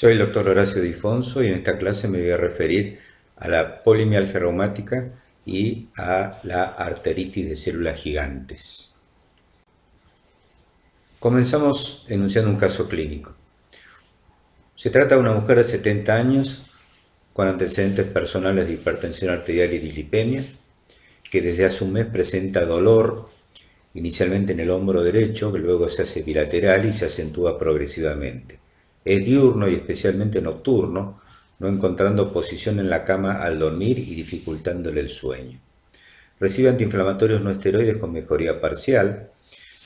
Soy el doctor Horacio Difonso y en esta clase me voy a referir a la polimialgia reumática y a la arteritis de células gigantes. Comenzamos enunciando un caso clínico. Se trata de una mujer de 70 años con antecedentes personales de hipertensión arterial y dislipemia, que desde hace un mes presenta dolor inicialmente en el hombro derecho, que luego se hace bilateral y se acentúa progresivamente. Es diurno y especialmente nocturno, no encontrando posición en la cama al dormir y dificultándole el sueño. Recibe antiinflamatorios no esteroides con mejoría parcial,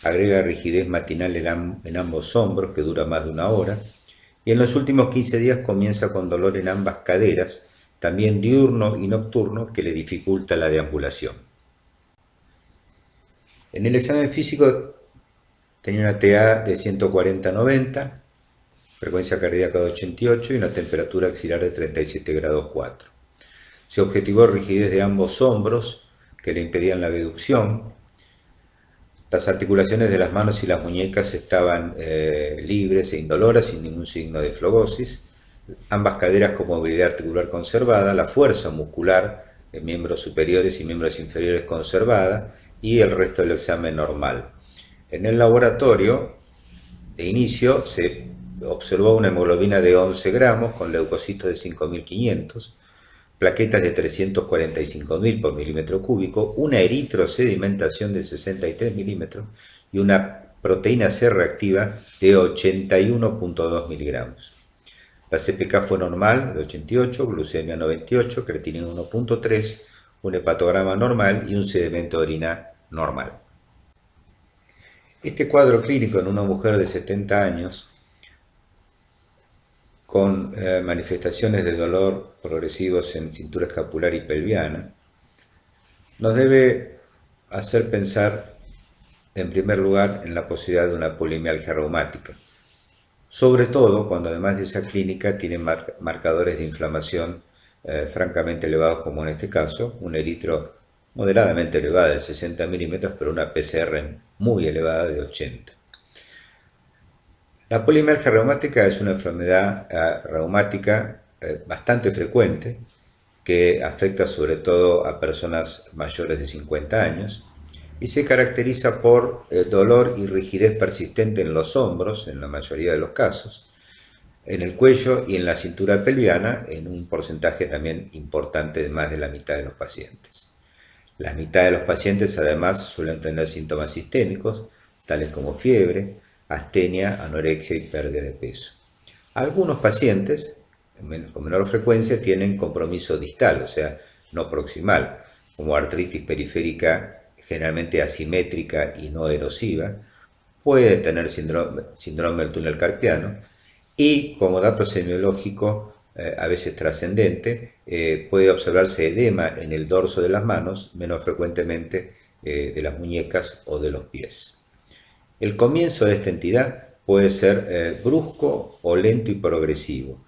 agrega rigidez matinal en ambos hombros que dura más de una hora, y en los últimos 15 días comienza con dolor en ambas caderas, también diurno y nocturno, que le dificulta la deambulación. En el examen físico tenía una TA de 140/90, frecuencia cardíaca de 88 y una temperatura axilar de 37 grados 4. Se objetivó rigidez de ambos hombros que le impedían la abducción. Las articulaciones de las manos y las muñecas estaban libres e indoloras, sin ningún signo de flogosis. Ambas caderas con movilidad articular conservada, la fuerza muscular de miembros superiores y miembros inferiores conservada y el resto del examen normal. En el laboratorio, de inicio, se observó una hemoglobina de 11 gramos con leucocitos de 5.500, plaquetas de 345.000 por milímetro cúbico, una eritrosedimentación de 63 milímetros y una proteína C reactiva de 81.2 miligramos. La CPK fue normal de 88, glucemia 98, creatinina 1.3, un hepatograma normal y un sedimento de orina normal. Este cuadro clínico en una mujer de 70 años con manifestaciones de dolor progresivos en cintura escapular y pelviana, nos debe hacer pensar en primer lugar en la posibilidad de una polimialgia reumática, sobre todo cuando además de esa clínica tiene marcadores de inflamación francamente elevados, como en este caso, un eritro moderadamente elevada de 60 milímetros, pero una PCR muy elevada de 80. La polimialgia reumática es una enfermedad reumática bastante frecuente que afecta sobre todo a personas mayores de 50 años y se caracteriza por dolor y rigidez persistente en los hombros, en la mayoría de los casos, en el cuello y en la cintura pelviana, en un porcentaje también importante de más de la mitad de los pacientes. La mitad de los pacientes además suelen tener síntomas sistémicos, tales como fiebre, astenia, anorexia y pérdida de peso. Algunos pacientes, con menor frecuencia, tienen compromiso distal, o sea, no proximal, como artritis periférica generalmente asimétrica y no erosiva, puede tener síndrome del túnel carpiano y, como dato semiológico a veces trascendente, puede observarse edema en el dorso de las manos, menos frecuentemente de las muñecas o de los pies. El comienzo de esta entidad puede ser brusco o lento y progresivo.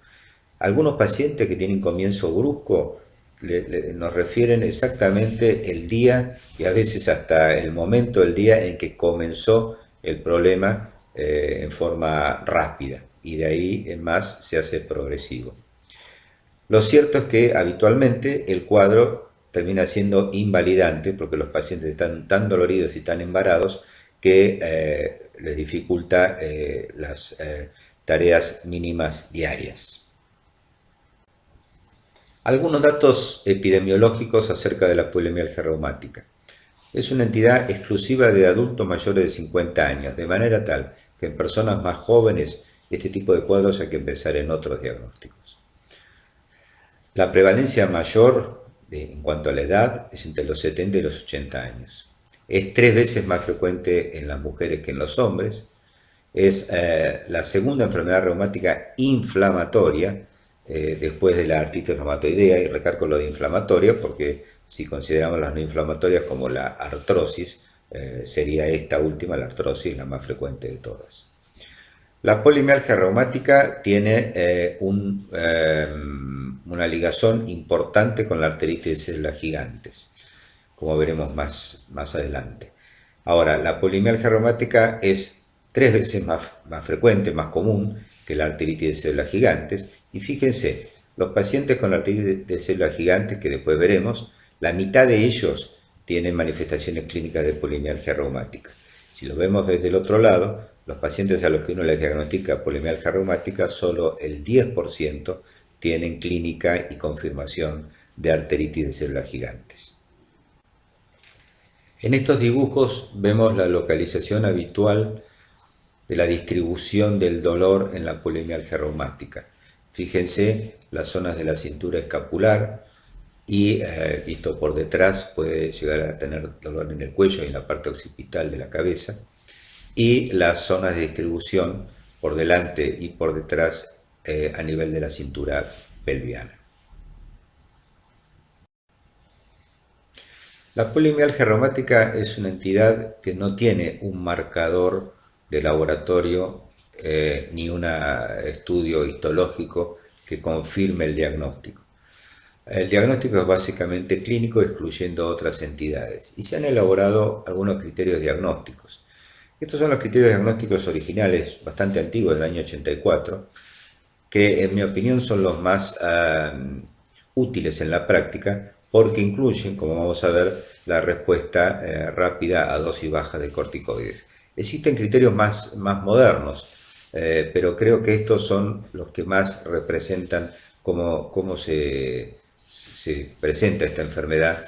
Algunos pacientes que tienen comienzo brusco nos refieren exactamente el día y a veces hasta el momento del día en que comenzó el problema en forma rápida, y de ahí en más se hace progresivo. Lo cierto es que habitualmente el cuadro termina siendo invalidante porque los pacientes están tan doloridos y tan embarados que les dificulta las tareas mínimas diarias. Algunos datos epidemiológicos acerca de la polimialgia reumática. Es una entidad exclusiva de adultos mayores de 50 años, de manera tal que en personas más jóvenes este tipo de cuadros hay que empezar en otros diagnósticos. La prevalencia mayor en cuanto a la edad es entre los 70 y los 80 años. Es 3 veces más frecuente en las mujeres que en los hombres. Es la segunda enfermedad reumática inflamatoria después de la artritis reumatoidea, y recalco lo de inflamatoria porque si consideramos las no inflamatorias como la artrosis, sería esta última, la artrosis, la más frecuente de todas. La polimialgia reumática tiene una ligazón importante con la arteritis de células gigantes, como veremos más adelante. Ahora, la polimialgia reumática es 3 veces más frecuente, más común que la arteritis de células gigantes. Y fíjense, los pacientes con arteritis de células gigantes, que después veremos, la mitad de ellos tienen manifestaciones clínicas de polimialgia reumática. Si lo vemos desde el otro lado, los pacientes a los que uno les diagnostica polimialgia reumática, solo el 10% tienen clínica y confirmación de arteritis de células gigantes. En estos dibujos vemos la localización habitual de la distribución del dolor en la polimialgia reumática. Fíjense las zonas de la cintura escapular y visto por detrás puede llegar a tener dolor en el cuello y en la parte occipital de la cabeza, y las zonas de distribución por delante y por detrás a nivel de la cintura pelviana. La polimialgia reumática es una entidad que no tiene un marcador de laboratorio ni un estudio histológico que confirme el diagnóstico. El diagnóstico es básicamente clínico, excluyendo otras entidades, y se han elaborado algunos criterios diagnósticos. Estos son los criterios diagnósticos originales, bastante antiguos, del año 84, que en mi opinión son los más útiles en la práctica, porque incluyen, como vamos a ver, la respuesta rápida a dosis baja de corticoides. Existen criterios más modernos, pero creo que estos son los que más representan cómo se presenta esta enfermedad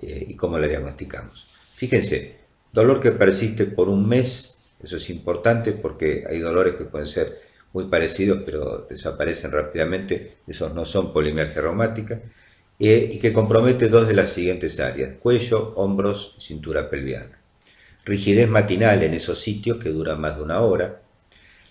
y cómo la diagnosticamos. Fíjense, dolor que persiste por un mes, eso es importante porque hay dolores que pueden ser muy parecidos pero desaparecen rápidamente, esos no son polimialgia reumática, y que compromete dos de las siguientes áreas: cuello, hombros, cintura pelviana. Rigidez matinal en esos sitios que dura más de una hora.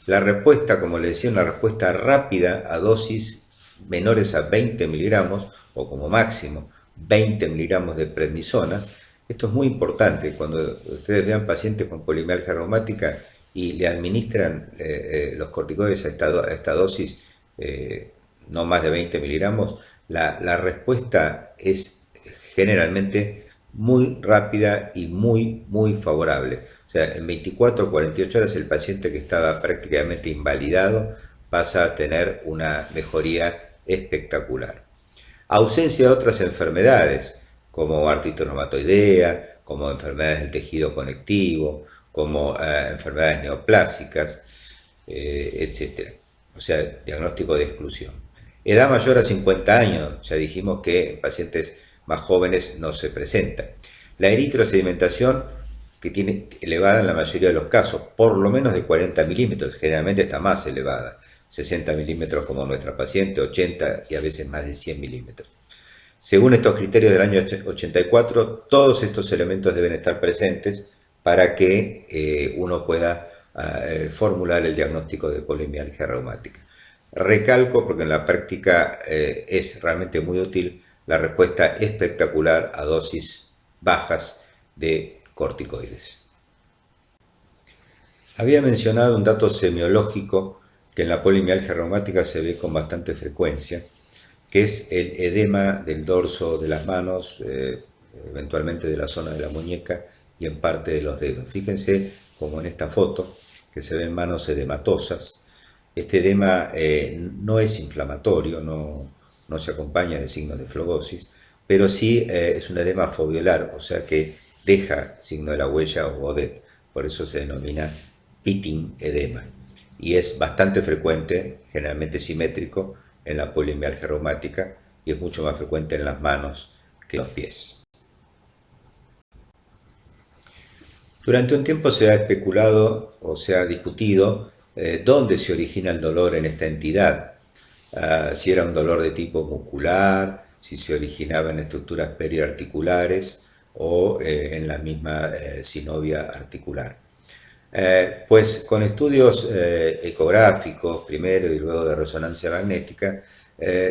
La respuesta, como les decía, una respuesta rápida a dosis menores a 20 miligramos o como máximo 20 miligramos de prednisona. Esto es muy importante cuando ustedes vean pacientes con polimialgia reumática y le administran los corticoides a esta dosis, no más de 20 miligramos, la respuesta es generalmente muy rápida y muy favorable. O sea, en 24 o 48 horas el paciente que estaba prácticamente invalidado pasa a tener una mejoría espectacular. Ausencia de otras enfermedades, como artritis reumatoidea, como enfermedades del tejido conectivo, como enfermedades neoplásicas, etc. O sea, diagnóstico de exclusión. Edad mayor a 50 años, ya dijimos que en pacientes más jóvenes no se presenta. La eritrosedimentación, que tiene elevada en la mayoría de los casos, por lo menos de 40 milímetros, generalmente está más elevada, 60 milímetros como nuestra paciente, 80 y a veces más de 100 milímetros. Según estos criterios del año 84, todos estos elementos deben estar presentes para que uno pueda formular el diagnóstico de polimialgia reumática. Recalco, porque en la práctica es realmente muy útil, la respuesta espectacular a dosis bajas de corticoides. Había mencionado un dato semiológico que en la polimialgia reumática se ve con bastante frecuencia, que es el edema del dorso de las manos, eventualmente de la zona de la muñeca y en parte de los dedos. Fíjense como en esta foto, que se ven manos edematosas. Este edema no es inflamatorio, no se acompaña de signos de flebosis, pero sí es un edema foveolar, o sea que deja signo de la huella o godet, por eso se denomina pitting edema, y es bastante frecuente, generalmente simétrico, en la polimialgia reumática, y es mucho más frecuente en las manos que en los pies. Durante un tiempo se ha especulado o se ha discutido dónde se origina el dolor en esta entidad, si era un dolor de tipo muscular, si se originaba en estructuras periarticulares o en la misma sinovia articular. Pues con estudios ecográficos primero y luego de resonancia magnética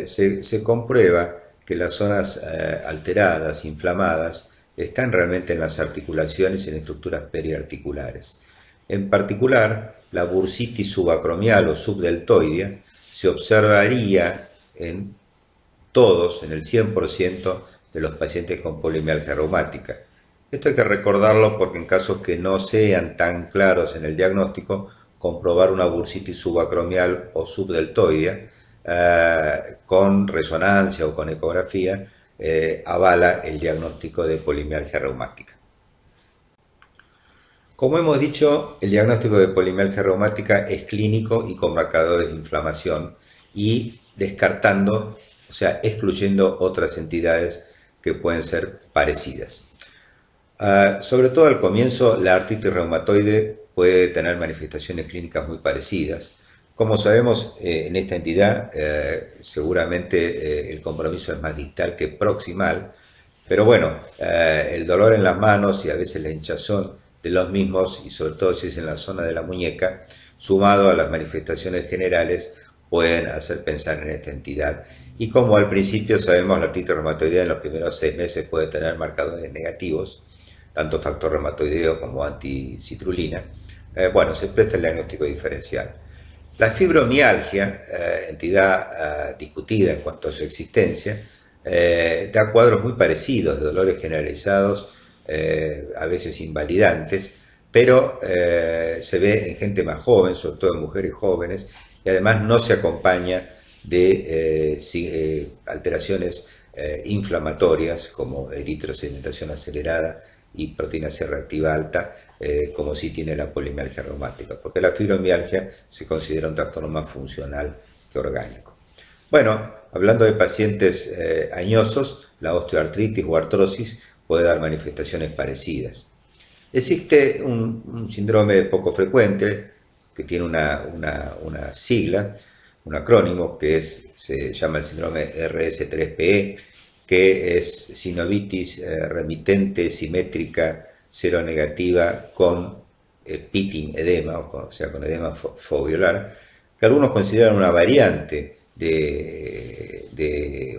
se comprueba que las zonas alteradas, inflamadas, están realmente en las articulaciones y en estructuras periarticulares. En particular, la bursitis subacromial o subdeltoidea se observaría en todos, en el 100% de los pacientes con polimialgia reumática. Esto hay que recordarlo porque en casos que no sean tan claros en el diagnóstico, comprobar una bursitis subacromial o subdeltoidea con resonancia o con ecografía avala el diagnóstico de polimialgia reumática. Como hemos dicho, el diagnóstico de polimialgia reumática es clínico y con marcadores de inflamación y descartando, o sea, excluyendo otras entidades que pueden ser parecidas. Sobre todo al comienzo, la artritis reumatoide puede tener manifestaciones clínicas muy parecidas. Como sabemos, en esta entidad seguramente el compromiso es más distal que proximal, pero bueno, el dolor en las manos y a veces la hinchazón de los mismos, y sobre todo si es en la zona de la muñeca, sumado a las manifestaciones generales, pueden hacer pensar en esta entidad. Y como al principio sabemos, la artritis reumatoidea en los primeros 6 meses puede tener marcadores negativos, tanto factor reumatoideo como anticitrulina, bueno, se presta el diagnóstico diferencial. La fibromialgia, entidad discutida en cuanto a su existencia, da cuadros muy parecidos de dolores generalizados, a veces invalidantes, pero se ve en gente más joven, sobre todo en mujeres jóvenes, y además no se acompaña de alteraciones inflamatorias como eritrosedimentación acelerada y proteína C reactiva alta, como sí tiene la polimialgia reumática, porque la fibromialgia se considera un trastorno más funcional que orgánico. Bueno, hablando de pacientes añosos, la osteoartritis o artrosis puede dar manifestaciones parecidas. Existe un síndrome poco frecuente que tiene una sigla, un acrónimo se llama el síndrome RS3PE, que es sinovitis remitente simétrica seronegativa con pitting edema, o sea, con edema foveolar, que algunos consideran una variante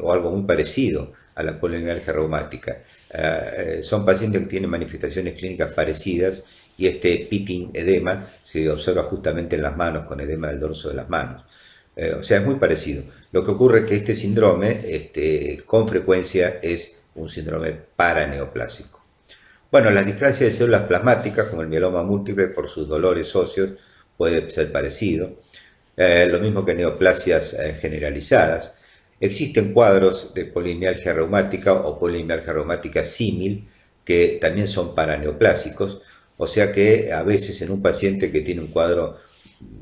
o algo muy parecido a la polimialgia reumática. Son pacientes que tienen manifestaciones clínicas parecidas y este pitting edema se observa justamente en las manos, con edema del dorso de las manos. O sea, es muy parecido. Lo que ocurre es que este síndrome con frecuencia es un síndrome paraneoplásico. Bueno, las displasias de células plasmáticas, como el mieloma múltiple, por sus dolores óseos, puede ser parecido. Lo mismo que neoplasias generalizadas. Existen cuadros de polimialgia reumática o polimialgia reumática símil que también son paraneoplásicos, o sea que a veces en un paciente que tiene un cuadro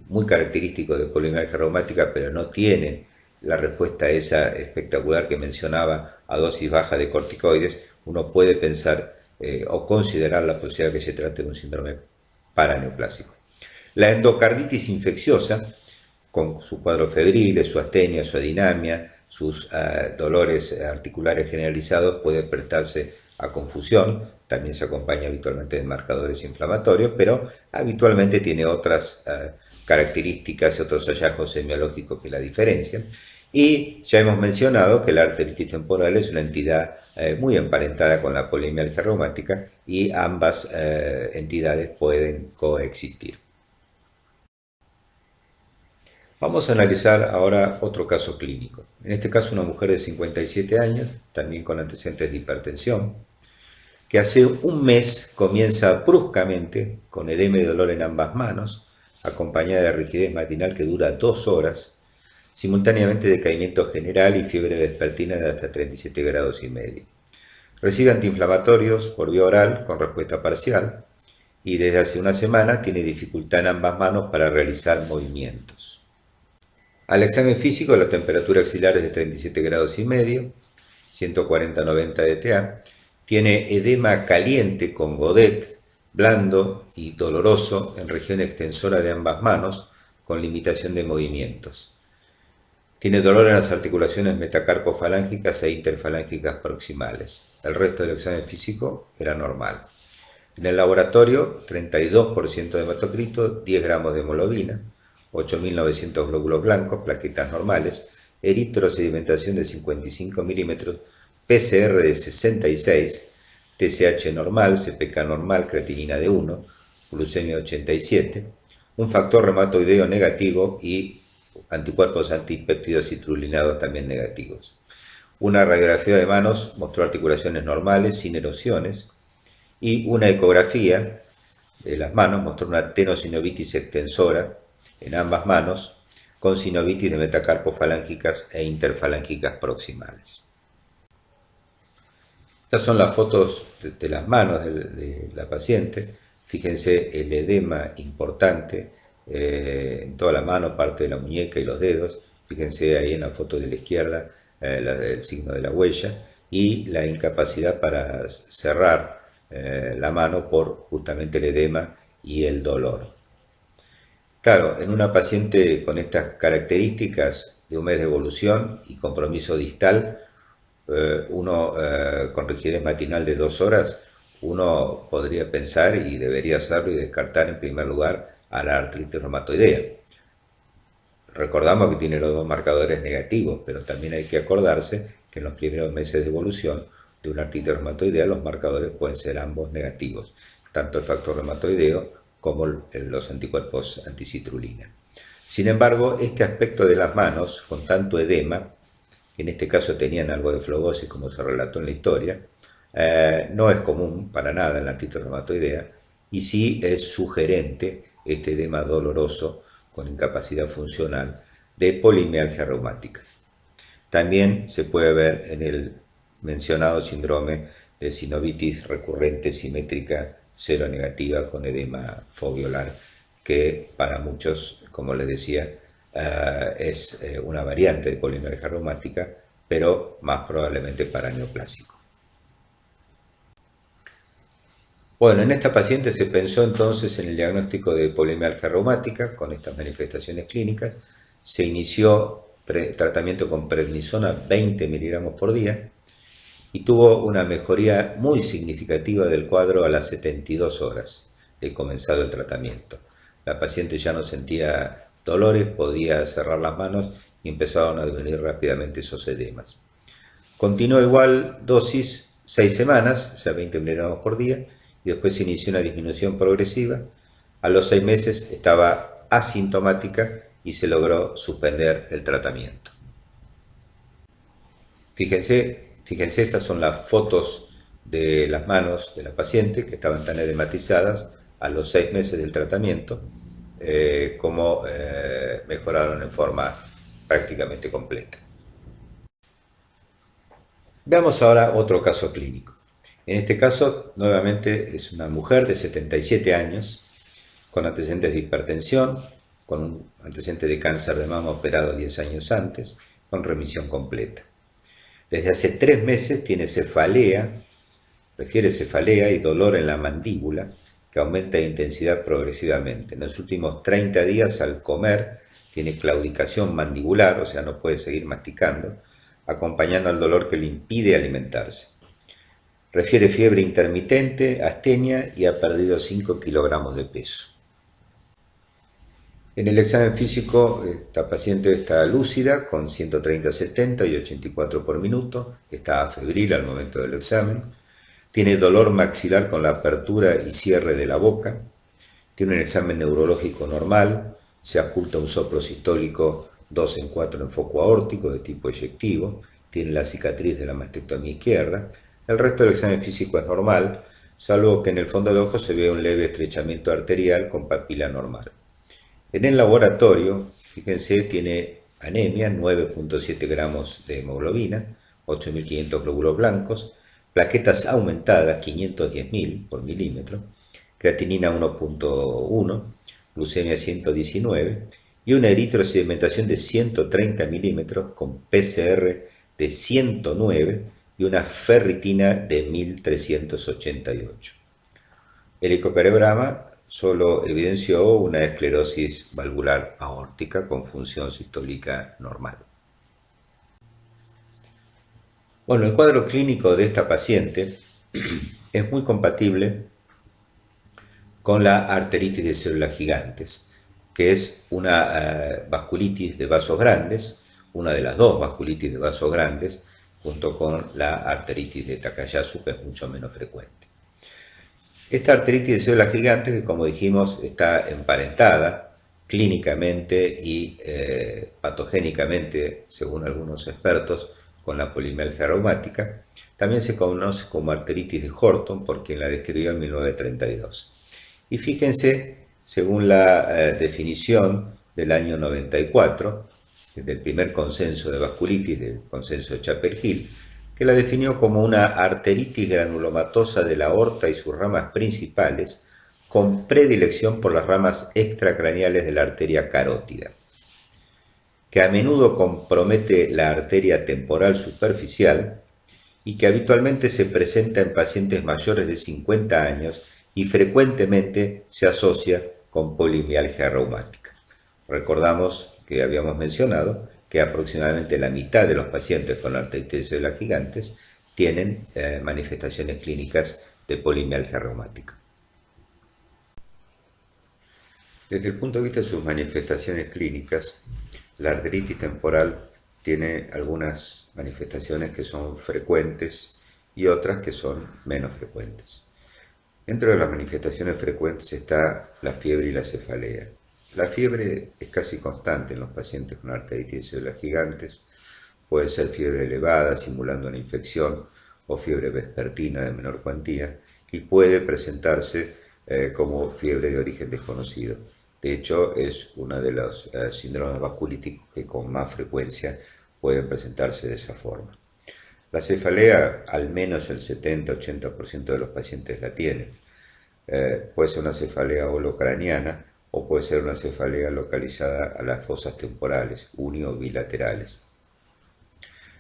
muy característico de polimialgia reumática, pero no tiene la respuesta esa espectacular que mencionaba a dosis baja de corticoides, uno puede pensar o considerar la posibilidad que se trate de un síndrome paraneoplásico. La endocarditis infecciosa, con su cuadro febril, su astenia, su adinamia, sus dolores articulares generalizados, puede prestarse a confusión. También se acompaña habitualmente de marcadores inflamatorios, pero habitualmente tiene otras características y otros hallazgos semiológicos que la diferencian. Y ya hemos mencionado que la arteritis temporal es una entidad muy emparentada con la polimialgia reumática y ambas entidades pueden coexistir. Vamos a analizar ahora otro caso clínico. En este caso una mujer de 57 años, también con antecedentes de hipertensión, que hace un mes comienza bruscamente con edema y dolor en ambas manos, acompañada de rigidez matinal que dura 2 horas, simultáneamente decaimiento general y fiebre vespertina de hasta 37 grados y medio. Recibe antiinflamatorios por vía oral con respuesta parcial y desde hace una semana tiene dificultad en ambas manos para realizar movimientos. Al examen físico, la temperatura axilar es de 37 grados y medio, 140-90 de TA, tiene edema caliente con godet, blando y doloroso en región extensora de ambas manos, con limitación de movimientos. Tiene dolor en las articulaciones metacarpofalángicas e interfalángicas proximales. El resto del examen físico era normal. En el laboratorio, 32% de hematocrito, 10 gramos de hemoglobina, 8.900 glóbulos blancos, plaquetas normales, eritrosedimentación de 55 milímetros, PCR de 66, TSH normal, CPK normal, creatinina de 1, glucemia de 87, un factor reumatoideo negativo y anticuerpos antipéptidos citrulinados también negativos. Una radiografía de manos mostró articulaciones normales, sin erosiones, y una ecografía de las manos mostró una tenosinovitis extensora en ambas manos, con sinovitis de metacarpofalángicas e interfalángicas proximales. Estas son las fotos de las manos de la paciente. Fíjense el edema importante en toda la mano, parte de la muñeca y los dedos. Fíjense ahí en la foto de la izquierda el signo de la huella y la incapacidad para cerrar la mano por justamente el edema y el dolor. Claro, en una paciente con estas características de un mes de evolución y compromiso distal, con rigidez matinal de 2 horas, uno podría pensar y debería hacerlo y descartar en primer lugar a la artritis reumatoidea. Recordamos que tiene los 2 marcadores negativos, pero también hay que acordarse que en los primeros meses de evolución de una artritis reumatoidea los marcadores pueden ser ambos negativos, tanto el factor reumatoideo como los anticuerpos anticitrulina. Sin embargo, este aspecto de las manos, con tanto edema, en este caso tenían algo de flogosis como se relató en la historia, no es común para nada en la artritis reumatoidea y sí es sugerente este edema doloroso con incapacidad funcional de polimialgia reumática. También se puede ver en el mencionado síndrome de sinovitis recurrente simétrica seronegativa con edema foveolar, que para muchos, como les decía, es una variante de polimialgia reumática, pero más probablemente para neoplásico. Bueno, en esta paciente se pensó entonces en el diagnóstico de polimialgia reumática con estas manifestaciones clínicas. Se inició tratamiento con prednisona 20 miligramos por día y tuvo una mejoría muy significativa del cuadro a las 72 horas de comenzado el tratamiento. La paciente ya no sentía dolores, podía cerrar las manos y empezaron a disminuir rápidamente esos edemas. Continuó igual dosis 6 semanas, o sea 20 miligramos por día, y después se inició una disminución progresiva. A los 6 meses estaba asintomática y se logró suspender el tratamiento. Fíjense, estas son las fotos de las manos de la paciente que estaban tan edematizadas a los 6 meses del tratamiento, como mejoraron en forma prácticamente completa. Veamos ahora otro caso clínico. En este caso, nuevamente, es una mujer de 77 años, con antecedentes de hipertensión, con un antecedente de cáncer de mama operado 10 años antes, con remisión completa. Desde hace 3 meses tiene cefalea, refiere cefalea y dolor en la mandíbula, que aumenta de intensidad progresivamente. En los últimos 30 días al comer tiene claudicación mandibular, o sea, no puede seguir masticando, acompañando al dolor que le impide alimentarse. Refiere fiebre intermitente, astenia y ha perdido 5 kilogramos de peso. En el examen físico, esta paciente está lúcida con 130/70 y 84 por minuto, está febril al momento del examen, tiene dolor maxilar con la apertura y cierre de la boca, tiene un examen neurológico normal, se oculta un soplo sistólico 2/4 en foco aórtico de tipo eyectivo, tiene la cicatriz de la mastectomía izquierda. El resto del examen físico es normal, salvo que en el fondo de ojo se ve un leve estrechamiento arterial con papila normal. En el laboratorio, fíjense, tiene anemia, 9.7 gramos de hemoglobina, 8.500 glóbulos blancos, plaquetas aumentadas, 510.000 por milímetro, creatinina 1.1, glucemia 119 y una eritrosedimentación de 130 milímetros con PCR de 109 y una ferritina de 1388. El ecocardiograma solo evidenció una esclerosis valvular aórtica con función sistólica normal. Bueno, el cuadro clínico de esta paciente es muy compatible con la arteritis de células gigantes, que es una vasculitis de vasos grandes, una de las 2 vasculitis de vasos grandes, junto con la arteritis de Takayasu, que es mucho menos frecuente. Esta arteritis de células gigantes, que como dijimos está emparentada clínicamente y patogénicamente, según algunos expertos, con la polimialgia reumática, también se conoce como arteritis de Horton por quien la describió en 1932. Y fíjense, según la definición del año 94, del primer consenso de vasculitis, del consenso de Chapel-Hill, que la definió como una arteritis granulomatosa de la aorta y sus ramas principales, con predilección por las ramas extracraneales de la arteria carótida, que a menudo compromete la arteria temporal superficial y que habitualmente se presenta en pacientes mayores de 50 años y frecuentemente se asocia con polimialgia reumática. Recordamos que habíamos mencionado que aproximadamente la mitad de los pacientes con arteritis de células gigantes tienen manifestaciones clínicas de polimialgia reumática. Desde el punto de vista de sus manifestaciones clínicas, la arteritis temporal tiene algunas manifestaciones que son frecuentes y otras que son menos frecuentes. Dentro de las manifestaciones frecuentes está la fiebre y la cefalea. La fiebre es casi constante en los pacientes con arteritis de células gigantes. Puede ser fiebre elevada, simulando una infección, o fiebre vespertina de menor cuantía, y puede presentarse como fiebre de origen desconocido. De hecho, es uno de los síndromes vasculíticos que con más frecuencia pueden presentarse de esa forma. La cefalea, al menos el 70-80% de los pacientes la tienen. Puede ser una cefalea holocraniana o puede ser una cefalea localizada a las fosas temporales, uni o bilaterales.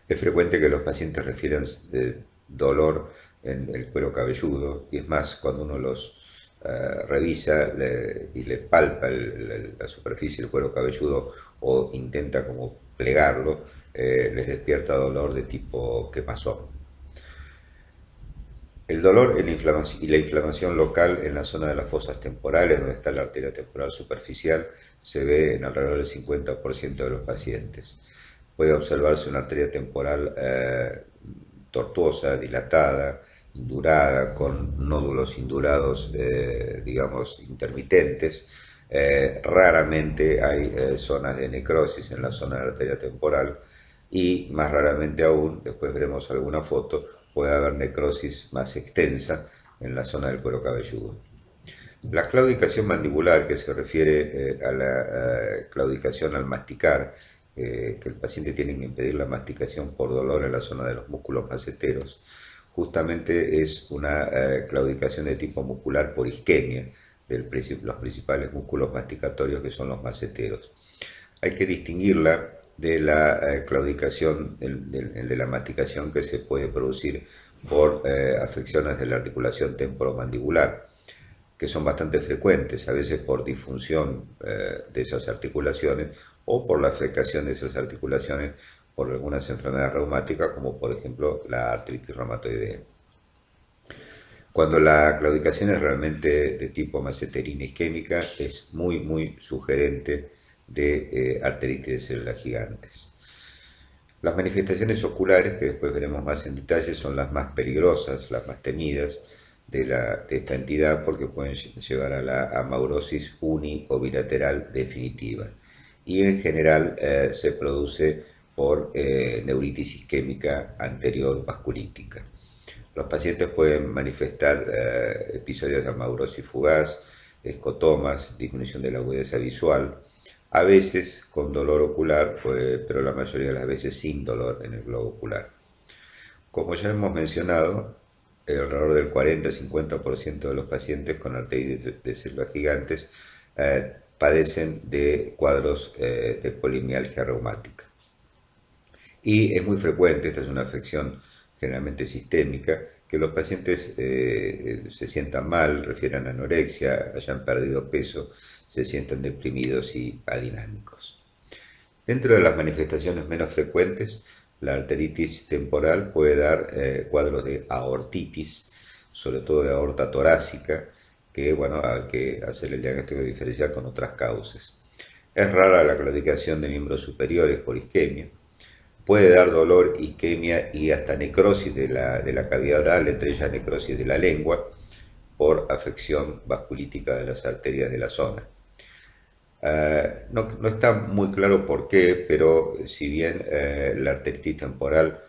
Es frecuente que los pacientes refieran dolor en el cuero cabelludo, y es más, cuando uno los revisa y le palpa la superficie del cuero cabelludo o intenta como plegarlo, les despierta dolor de tipo quemazón. El dolor y la inflamación local en la zona de las fosas temporales, donde está la arteria temporal superficial, se ve en alrededor del 50% de los pacientes. Puede observarse una arteria temporal tortuosa, dilatada, indurada, con nódulos indurados, digamos, intermitentes. Raramente hay zonas de necrosis en la zona de la arteria temporal, y más raramente aún, después veremos alguna foto, puede haber necrosis más extensa en la zona del cuero cabelludo. La claudicación mandibular, que se refiere a la claudicación al masticar, que el paciente tiene que impedir la masticación por dolor en la zona de los músculos maceteros, justamente es una claudicación de tipo muscular por isquemia de los principales músculos masticatorios, que son los maceteros. Hay que distinguirla de la claudicación, de la masticación que se puede producir por afecciones de la articulación temporomandibular, que son bastante frecuentes, a veces por disfunción de esas articulaciones o por la afectación de esas articulaciones por algunas enfermedades reumáticas, como por ejemplo la artritis reumatoidea. Cuando la claudicación es realmente de tipo maceterina isquémica, es muy sugerente de arteritis de células gigantes. Las manifestaciones oculares, que después veremos más en detalle, son las más peligrosas, las más temidas de esta entidad, porque pueden llevar a la amaurosis uni o bilateral definitiva, y en general se produce por neuritis isquémica anterior vasculítica. Los pacientes pueden manifestar episodios de amaurosis fugaz, escotomas, disminución de la agudeza visual, a veces con dolor ocular, pero la mayoría de las veces sin dolor en el globo ocular. Como ya hemos mencionado, alrededor del 40-50% de los pacientes con arteritis de células gigantes padecen de cuadros de polimialgia reumática. Y es muy frecuente, esta es una afección generalmente sistémica, que los pacientes se sientan mal, refieran a anorexia, hayan perdido peso, se sientan deprimidos y adinámicos. Dentro de las manifestaciones menos frecuentes, la arteritis temporal puede dar cuadros de aortitis, sobre todo de aorta torácica, que bueno, hay que hacer el diagnóstico diferencial con otras causas. Es rara la claudicación de miembros superiores por isquemia. Puede dar dolor, isquemia y hasta necrosis de la cavidad oral, entre ellas necrosis de la lengua, por afección vasculítica de las arterias de la zona. No está muy claro por qué, pero si bien la arteritis temporal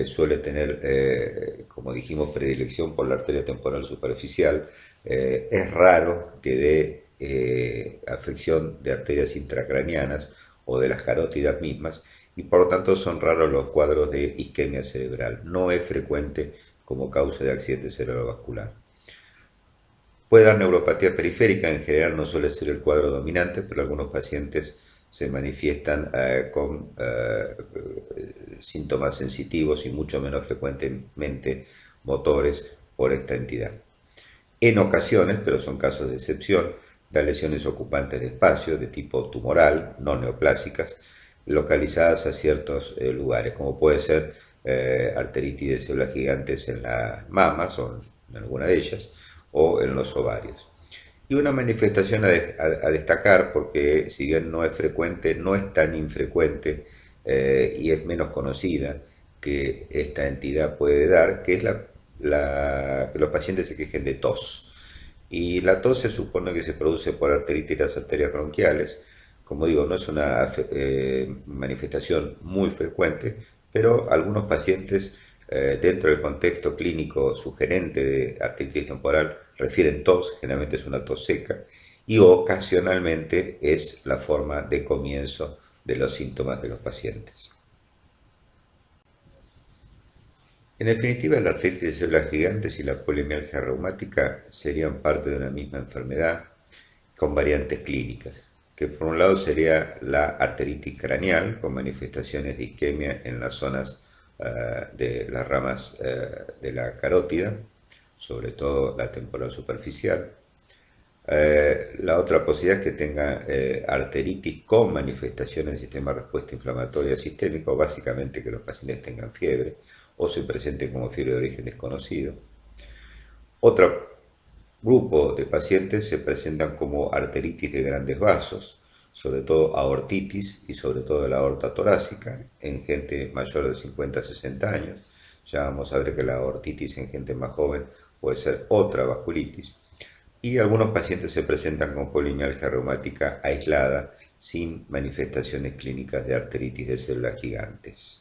suele tener, como dijimos, predilección por la arteria temporal superficial, Es raro que dé afección de arterias intracraneanas o de las carótidas mismas, y por lo tanto son raros los cuadros de isquemia cerebral. No es frecuente como causa de accidente cerebrovascular. Puede dar neuropatía periférica, en general no suele ser el cuadro dominante, pero algunos pacientes se manifiestan con síntomas sensitivos y mucho menos frecuentemente motores por esta entidad. En ocasiones, pero son casos de excepción, da lesiones ocupantes de espacio de tipo tumoral, no neoplásicas, localizadas a ciertos lugares, como puede ser arteritis de células gigantes en las mamas o en alguna de ellas, o en los ovarios. Y una manifestación a destacar, porque si bien no es frecuente, no es tan infrecuente y es menos conocida que esta entidad puede dar, que es que los pacientes se quejen de tos. Y la tos se supone que se produce por arteritis de las arterias bronquiales. Como digo, no es una manifestación muy frecuente, pero algunos pacientes dentro del contexto clínico sugerente de artritis temporal refieren tos, generalmente es una tos seca, y ocasionalmente es la forma de comienzo de los síntomas de los pacientes. En definitiva, la artritis de células gigantes y la polimialgia reumática serían parte de una misma enfermedad con variantes clínicas, que por un lado sería la arteritis craneal con manifestaciones de isquemia en las zonas de las ramas de la carótida, sobre todo la temporal superficial. La otra posibilidad es que tenga arteritis con manifestaciones del sistema de respuesta inflamatoria sistémico, básicamente que los pacientes tengan fiebre o se presenten como fiebre de origen desconocido. Otro grupo de pacientes se presentan como arteritis de grandes vasos, sobre todo aortitis y sobre todo la aorta torácica en gente mayor de 50 a 60 años. Ya vamos a ver que la aortitis en gente más joven puede ser otra vasculitis. Y algunos pacientes se presentan con polimialgia reumática aislada sin manifestaciones clínicas de arteritis de células gigantes.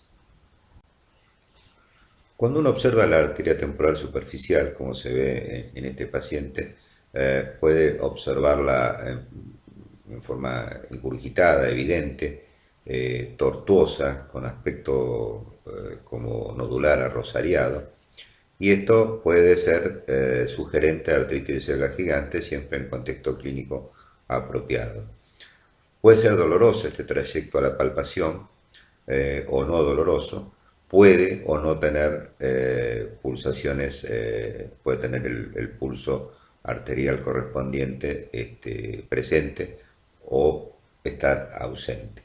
Cuando uno observa la arteria temporal superficial, como se ve en este paciente, puede observarla en forma ingurgitada, evidente, tortuosa, con aspecto como nodular arrosariado, y esto puede ser sugerente a artritis de células gigantes siempre en contexto clínico apropiado. Puede ser doloroso este trayecto a la palpación o no doloroso, puede o no tener pulsaciones, puede tener el pulso arterial correspondiente presente o estar ausente.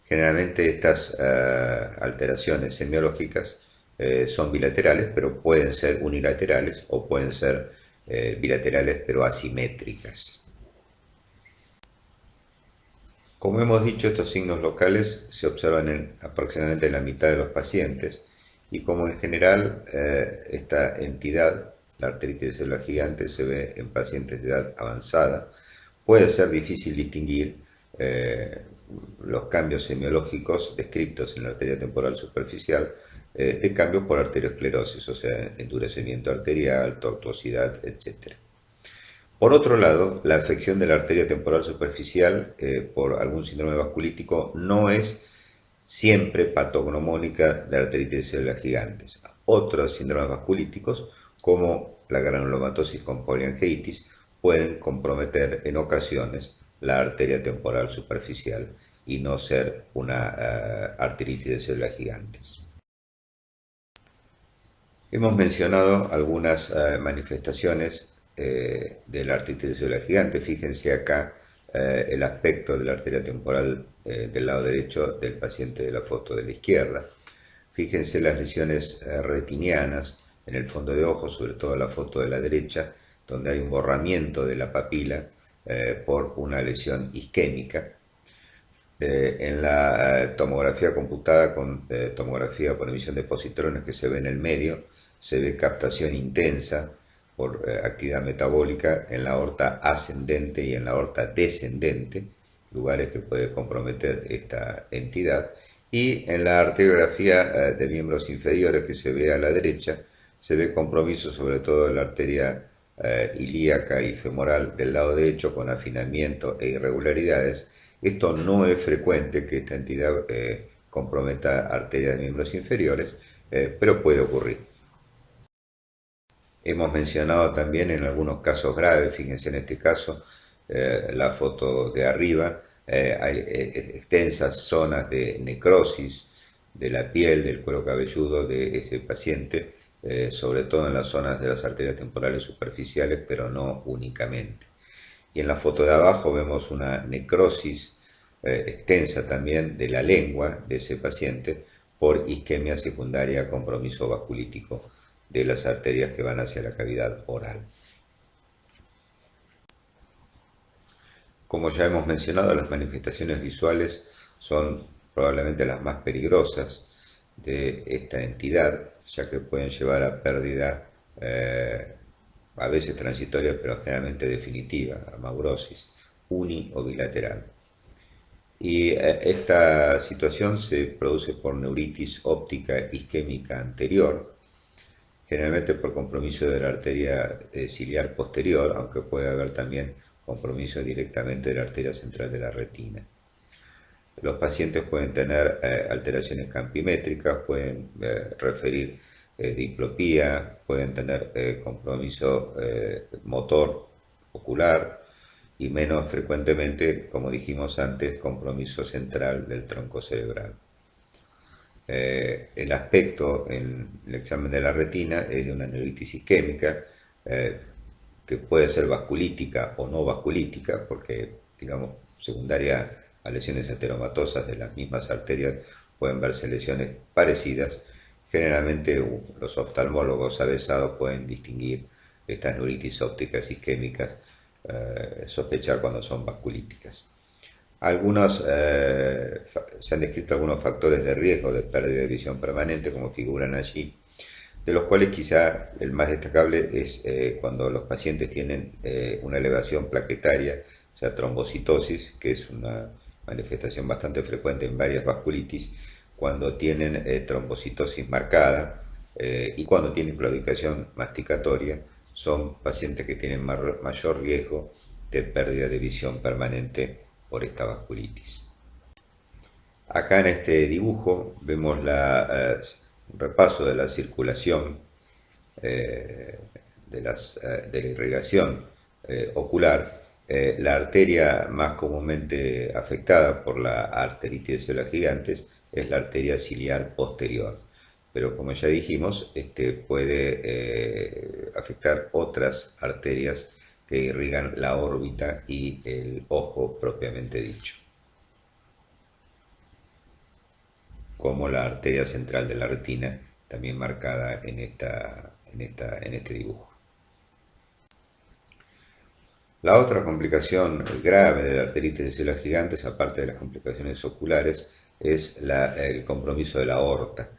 Generalmente estas alteraciones semiológicas son bilaterales, pero pueden ser unilaterales o pueden ser bilaterales pero asimétricas. Como hemos dicho, estos signos locales se observan aproximadamente en la mitad de los pacientes, y como en general esta entidad, la arteritis de células gigantes, se ve en pacientes de edad avanzada, puede ser difícil distinguir los cambios semiológicos descritos en la arteria temporal superficial de cambios por arteriosclerosis, o sea, endurecimiento arterial, tortuosidad, etc. Por otro lado, la afección de la arteria temporal superficial por algún síndrome vasculítico no es siempre patognomónica de arteritis de células gigantes. Otros síndromes vasculíticos, como la granulomatosis con poliangiitis, pueden comprometer en ocasiones la arteria temporal superficial y no ser una arteritis de células gigantes. Hemos mencionado algunas manifestaciones de la artritis de células gigantes. Fíjense acá el aspecto de la arteria temporal del lado derecho del paciente de la foto de la izquierda. Fíjense las lesiones retinianas en el fondo de ojo, sobre todo en la foto de la derecha, donde hay un borramiento de la papila por una lesión isquémica. En la tomografía computada con tomografía por emisión de positrones que se ve en el medio, se ve captación intensa por actividad metabólica en la aorta ascendente y en la aorta descendente, lugares que puede comprometer esta entidad. Y en la arteriografía de miembros inferiores que se ve a la derecha, se ve compromiso sobre todo en la arteria ilíaca y femoral del lado derecho con afinamiento e irregularidades. Esto no es frecuente que esta entidad comprometa arterias de miembros inferiores, pero puede ocurrir. Hemos mencionado también en algunos casos graves, fíjense en este caso, la foto de arriba, hay extensas zonas de necrosis de la piel, del cuero cabelludo de ese paciente, sobre todo en las zonas de las arterias temporales superficiales, pero no únicamente. Y en la foto de abajo vemos una necrosis extensa también de la lengua de ese paciente por isquemia secundaria, compromiso vasculítico de las arterias que van hacia la cavidad oral. Como ya hemos mencionado, las manifestaciones visuales son probablemente las más peligrosas de esta entidad, ya que pueden llevar a pérdida a veces transitoria, pero generalmente definitiva, a maurosis, uni o bilateral. Y esta situación se produce por neuritis óptica isquémica anterior, generalmente por compromiso de la arteria ciliar posterior, aunque puede haber también compromiso directamente de la arteria central de la retina. Los pacientes pueden tener alteraciones campimétricas, pueden referir diplopía, pueden tener compromiso motor ocular y menos frecuentemente, como dijimos antes, compromiso central del tronco cerebral. El aspecto en el examen de la retina es de una neuritis isquémica que puede ser vasculítica o no vasculítica, porque, digamos, secundaria a lesiones ateromatosas de las mismas arterias pueden verse lesiones parecidas. Generalmente los oftalmólogos avesados pueden distinguir estas neuritis ópticas isquémicas, sospechar cuando son vasculíticas. Se han descrito algunos factores de riesgo de pérdida de visión permanente, como figuran allí, de los cuales quizá el más destacable es cuando los pacientes tienen una elevación plaquetaria, o sea, trombocitosis, que es una manifestación bastante frecuente en varias vasculitis, cuando tienen trombocitosis marcada y cuando tienen claudicación masticatoria, son pacientes que tienen mayor riesgo de pérdida de visión permanente por esta vasculitis. Acá en este dibujo vemos un repaso de la circulación de la irrigación ocular. La arteria más comúnmente afectada por la arteritis de células gigantes es la arteria ciliar posterior, pero como ya dijimos, puede afectar otras arterias que irrigan la órbita y el ojo propiamente dicho, como la arteria central de la retina, también marcada en este dibujo. La otra complicación grave de la arteritis de células gigantes, aparte de las complicaciones oculares, es el compromiso de la aorta,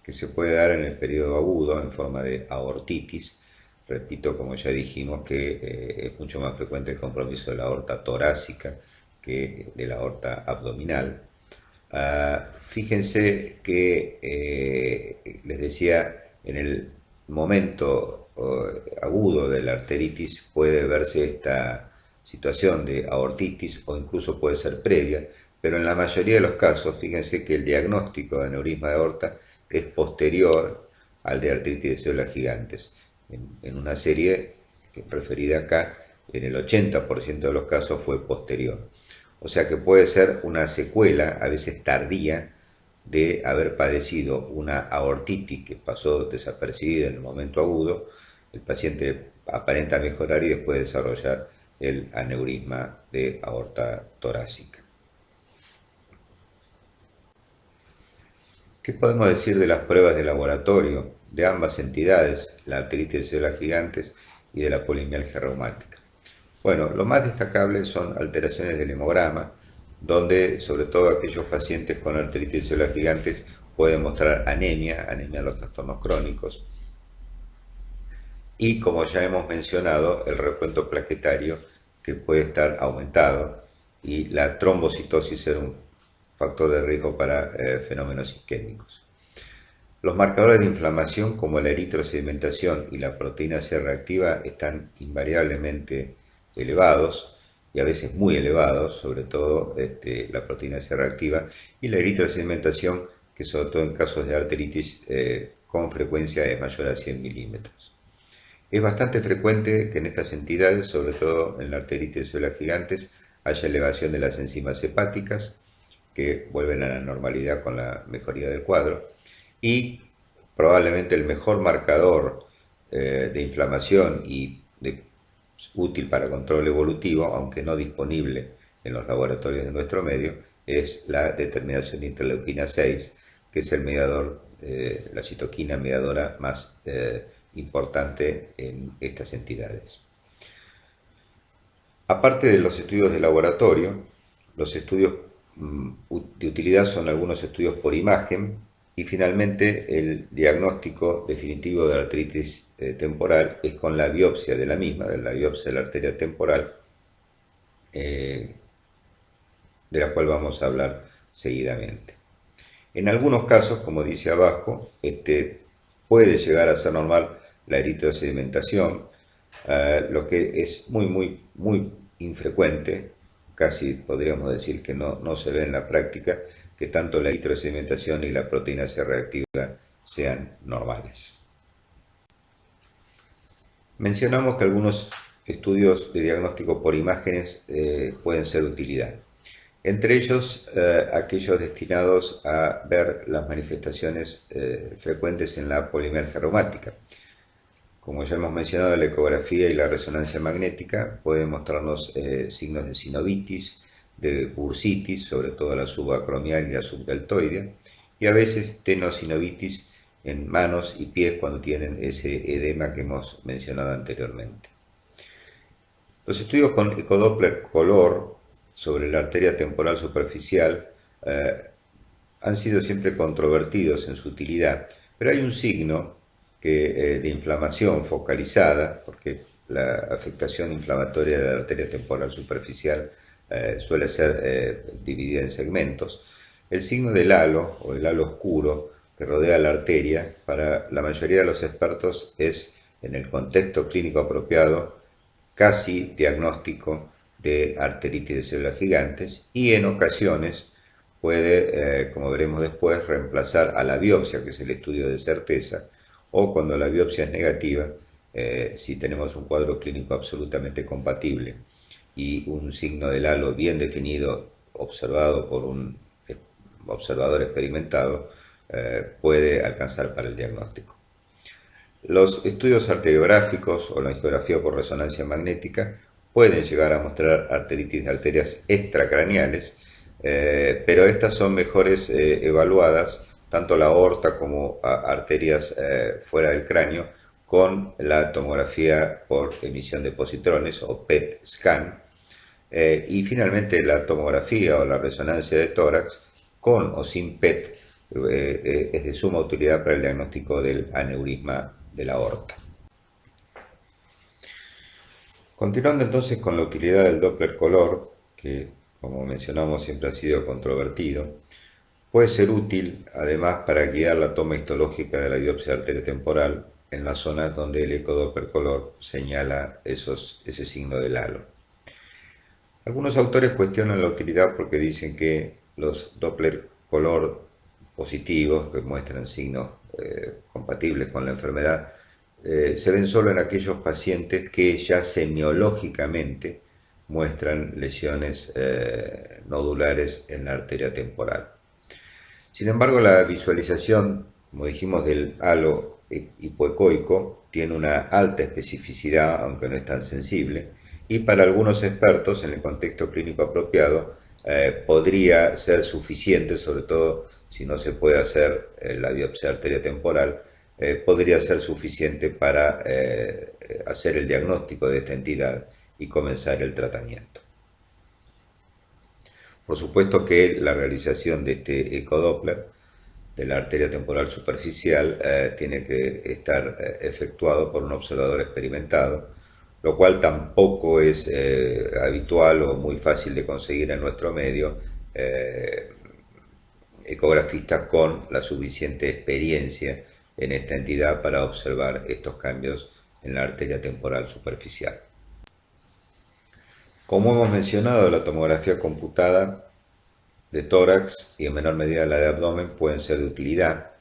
que se puede dar en el periodo agudo en forma de aortitis. Repito, como ya dijimos, que es mucho más frecuente el compromiso de la aorta torácica que de la aorta abdominal. Fíjense que les decía, en el momento agudo de la arteritis puede verse esta situación de aortitis o incluso puede ser previa, pero en la mayoría de los casos, fíjense que el diagnóstico de aneurisma de aorta es posterior al de artritis de células gigantes. En una serie referida acá, en el 80% de los casos fue posterior. O sea que puede ser una secuela, a veces tardía, de haber padecido una aortitis que pasó desapercibida en el momento agudo. El paciente aparenta mejorar y después desarrollar el aneurisma de aorta torácica. ¿Qué podemos decir de las pruebas de laboratorio de ambas entidades, la arteritis de células gigantes y de la polimialgia reumática? Bueno, lo más destacable son alteraciones del hemograma, donde sobre todo aquellos pacientes con arteritis de células gigantes pueden mostrar anemia en los trastornos crónicos, y como ya hemos mencionado, el recuento plaquetario que puede estar aumentado y la trombocitosis ser un factor de riesgo para fenómenos isquémicos. Los marcadores de inflamación como la eritrosedimentación y la proteína C reactiva están invariablemente elevados y a veces muy elevados, sobre todo la proteína C reactiva y la eritrosedimentación, que sobre todo en casos de arteritis con frecuencia es mayor a 100 milímetros. Es bastante frecuente que en estas entidades, sobre todo en la arteritis de células gigantes, haya elevación de las enzimas hepáticas que vuelven a la normalidad con la mejoría del cuadro, y probablemente el mejor marcador de inflamación y útil para control evolutivo, aunque no disponible en los laboratorios de nuestro medio, es la determinación de interleuquina 6, que es el mediador, la citoquina mediadora más importante en estas entidades. Aparte de los estudios de laboratorio, los estudios de utilidad son algunos estudios por imagen y finalmente el diagnóstico definitivo de la arteritis temporal es con la biopsia de la misma, de la biopsia de la arteria temporal, de la cual vamos a hablar seguidamente. En algunos casos, como dice abajo, puede llegar a ser normal la eritrosedimentación, lo que es muy infrecuente, casi podríamos decir que no se ve en la práctica, que tanto la eritrosedimentación y la proteína C reactiva sean normales. Mencionamos que algunos estudios de diagnóstico por imágenes pueden ser de utilidad. Entre ellos, aquellos destinados a ver las manifestaciones frecuentes en la polimergia reumática. Como ya hemos mencionado, la ecografía y la resonancia magnética pueden mostrarnos signos de sinovitis, de bursitis, sobre todo la subacromial y la subdeltoidea, y a veces tenosinovitis en manos y pies cuando tienen ese edema que hemos mencionado anteriormente. Los estudios con ecodoppler color sobre la arteria temporal superficial han sido siempre controvertidos en su utilidad, pero hay un signo de inflamación focalizada, porque la afectación inflamatoria de la arteria temporal superficial suele ser dividida en segmentos. El signo del halo o el halo oscuro que rodea la arteria, para la mayoría de los expertos es, en el contexto clínico apropiado, casi diagnóstico de arteritis de células gigantes, y en ocasiones puede, como veremos después, reemplazar a la biopsia, que es el estudio de certeza, o cuando la biopsia es negativa, si tenemos un cuadro clínico absolutamente compatible y un signo del halo bien definido, observado por un observador experimentado, puede alcanzar para el diagnóstico. Los estudios arteriográficos o la angiografía por resonancia magnética pueden llegar a mostrar arteritis de arterias extracraneales, pero estas son mejores evaluadas, tanto la aorta como arterias fuera del cráneo, con la tomografía por emisión de positrones o PET scan, y finalmente la tomografía o la resonancia de tórax con o sin PET es de suma utilidad para el diagnóstico del aneurisma de la aorta. Continuando entonces con la utilidad del Doppler color, que como mencionamos siempre ha sido controvertido, puede ser útil además para guiar la toma histológica de la biopsia arteriotemporal en las zonas donde el ecodoppler color señala ese signo del halo. Algunos autores cuestionan la utilidad porque dicen que los Doppler color positivos, que muestran signos compatibles con la enfermedad, se ven solo en aquellos pacientes que ya semiológicamente muestran lesiones nodulares en la arteria temporal. Sin embargo, la visualización, como dijimos, del halo hipoecoico tiene una alta especificidad, aunque no es tan sensible, y para algunos expertos en el contexto clínico apropiado podría ser suficiente, sobre todo si no se puede hacer la biopsia arteria temporal, podría ser suficiente para hacer el diagnóstico de esta entidad y comenzar el tratamiento. Por supuesto que la realización de este ecodoppler de la arteria temporal superficial tiene que estar efectuado por un observador experimentado, lo cual tampoco es habitual o muy fácil de conseguir en nuestro medio, ecografistas con la suficiente experiencia en esta entidad para observar estos cambios en la arteria temporal superficial. Como hemos mencionado, la tomografía computada de tórax y en menor medida la de abdomen pueden ser de utilidad,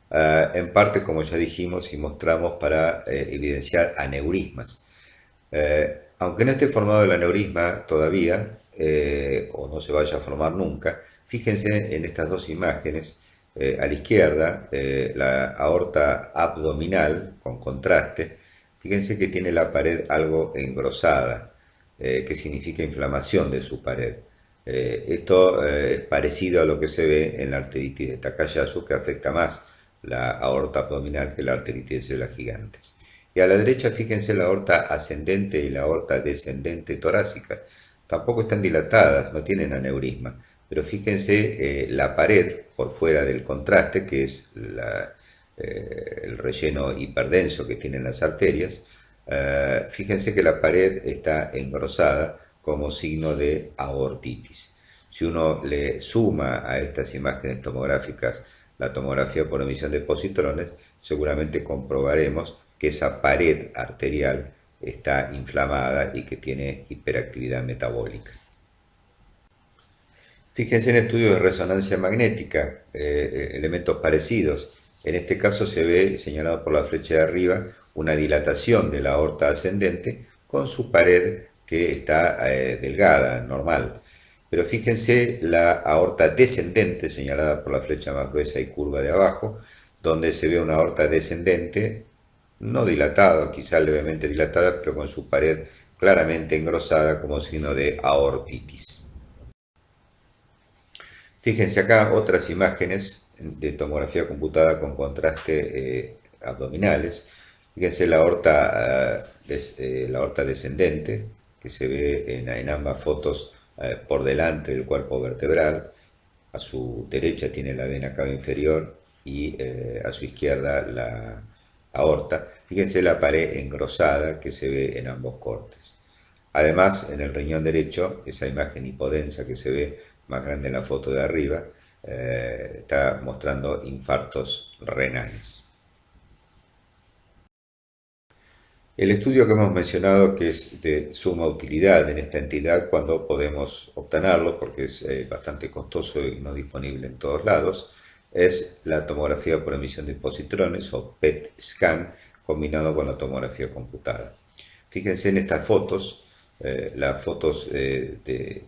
en parte, como ya dijimos y mostramos, para evidenciar aneurismas. Aunque no esté formado el aneurisma todavía, o no se vaya a formar nunca, fíjense en estas dos imágenes. A la izquierda, la aorta abdominal con contraste. Fíjense que tiene la pared algo engrosada, que significa inflamación de su pared. Esto es parecido a lo que se ve en la arteritis de Takayasu, que afecta más la aorta abdominal que la arteritis de células gigantes. Y a la derecha, fíjense la aorta ascendente y la aorta descendente torácica. Tampoco están dilatadas, no tienen aneurisma, pero fíjense la pared por fuera del contraste, que es el relleno hiperdenso que tienen las arterias. Fíjense que la pared está engrosada como signo de aortitis. Si uno le suma a estas imágenes tomográficas la tomografía por emisión de positrones, seguramente comprobaremos que esa pared arterial está inflamada y que tiene hiperactividad metabólica. Fíjense en estudios de resonancia magnética, elementos parecidos. En este caso se ve, señalado por la flecha de arriba, una dilatación de la aorta ascendente con su pared que está delgada, normal. Pero fíjense la aorta descendente, señalada por la flecha más gruesa y curva de abajo, donde se ve una aorta descendente, no dilatada, quizá levemente dilatada, pero con su pared claramente engrosada como signo de aortitis. Fíjense acá otras imágenes de tomografía computada con contraste abdominales. Fíjense la aorta descendente, que se ve en ambas fotos por delante del cuerpo vertebral. A su derecha tiene la vena cava inferior y a su izquierda la aorta. Fíjense la pared engrosada que se ve en ambos cortes. Además, en el riñón derecho, esa imagen hipodensa que se ve más grande en la foto de arriba, está mostrando infartos renales. El estudio que hemos mencionado, que es de suma utilidad en esta entidad cuando podemos obtenerlo, porque es bastante costoso y no disponible en todos lados, es la tomografía por emisión de positrones o PET scan combinado con la tomografía computada. Fíjense en estas fotos, las fotos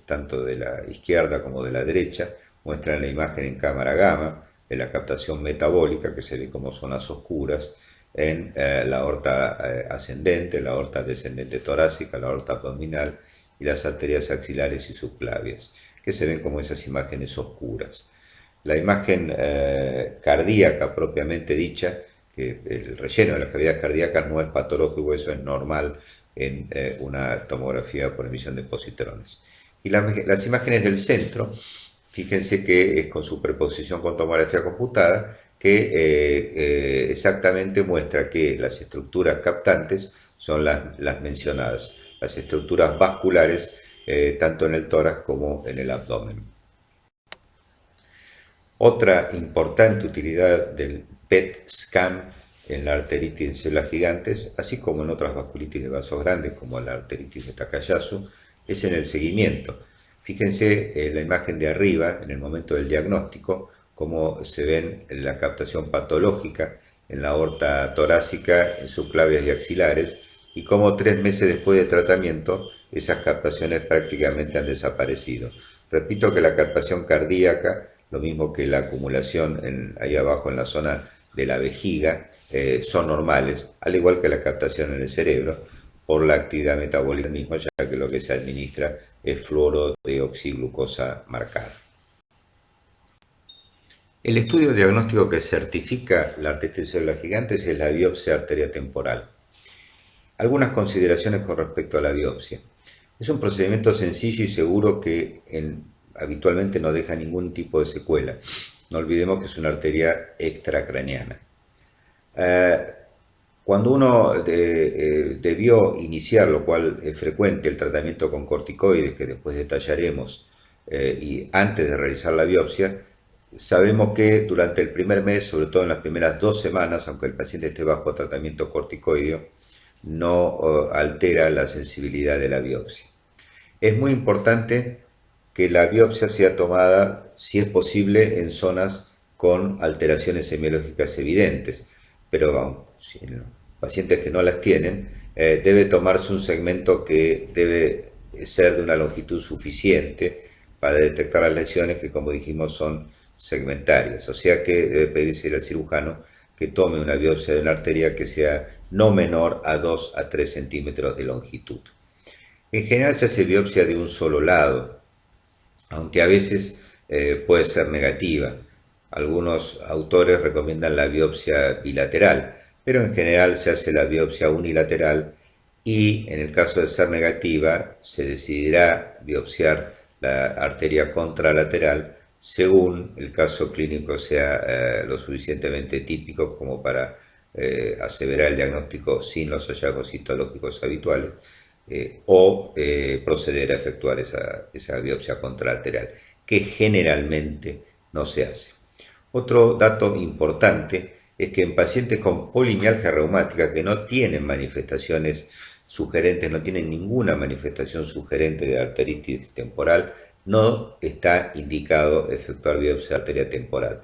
tanto de la izquierda como de la derecha muestran la imagen en cámara gamma de la captación metabólica, que se ve como zonas oscuras en la aorta ascendente, la aorta descendente torácica, la aorta abdominal y las arterias axilares y subclavias, que se ven como esas imágenes oscuras. La imagen cardíaca propiamente dicha, que el relleno de las cavidades cardíacas no es patológico, eso es normal en una tomografía por emisión de positrones. Y las imágenes del centro, fíjense que es con superposición con tomografía computada, que exactamente muestra que las estructuras captantes son las mencionadas, las estructuras vasculares tanto en el tórax como en el abdomen. Otra importante utilidad del PET scan en la arteritis de células gigantes, así como en otras vasculitis de vasos grandes como la arteritis de Takayasu, es en el seguimiento. Fíjense la imagen de arriba, en el momento del diagnóstico, cómo se ven la captación patológica en la aorta torácica, en subclavias y axilares, y cómo 3 meses después de tratamiento esas captaciones prácticamente han desaparecido. Repito que la captación cardíaca, lo mismo que la acumulación ahí abajo en la zona de la vejiga, son normales, al igual que la captación en el cerebro, por la actividad metabólica del mismo, ya que lo que se administra es fluoro de oxiglucosa marcada. El estudio diagnóstico que certifica la arteritis de células gigantes es la biopsia arteria temporal. Algunas consideraciones con respecto a la biopsia. Es un procedimiento sencillo y seguro que habitualmente no deja ningún tipo de secuela. No olvidemos que es una arteria extracraneana. Cuando uno debió iniciar, lo cual es frecuente, el tratamiento con corticoides, que después detallaremos, y antes de realizar la biopsia, sabemos que durante el primer mes, sobre todo en las primeras 2 semanas, aunque el paciente esté bajo tratamiento corticoideo, no altera la sensibilidad de la biopsia. Es muy importante que la biopsia sea tomada, si es posible, en zonas con alteraciones semiológicas evidentes, pero si en los pacientes que no las tienen, debe tomarse un segmento que debe ser de una longitud suficiente para detectar las lesiones que, como dijimos, son segmentarias, o sea que debe pedirse al cirujano que tome una biopsia de una arteria que sea no menor a 2 a 3 centímetros de longitud. En general se hace biopsia de un solo lado, aunque a veces puede ser negativa. Algunos autores recomiendan la biopsia bilateral, pero en general se hace la biopsia unilateral y en el caso de ser negativa se decidirá biopsiar la arteria contralateral según el caso clínico sea lo suficientemente típico como para aseverar el diagnóstico sin los hallazgos histológicos habituales o proceder a efectuar esa biopsia contralateral, que generalmente no se hace. Otro dato importante es que en pacientes con polimialgia reumática que no tienen manifestaciones sugerentes, no tienen ninguna manifestación sugerente de arteritis temporal, no está indicado efectuar biopsia de arteria temporal.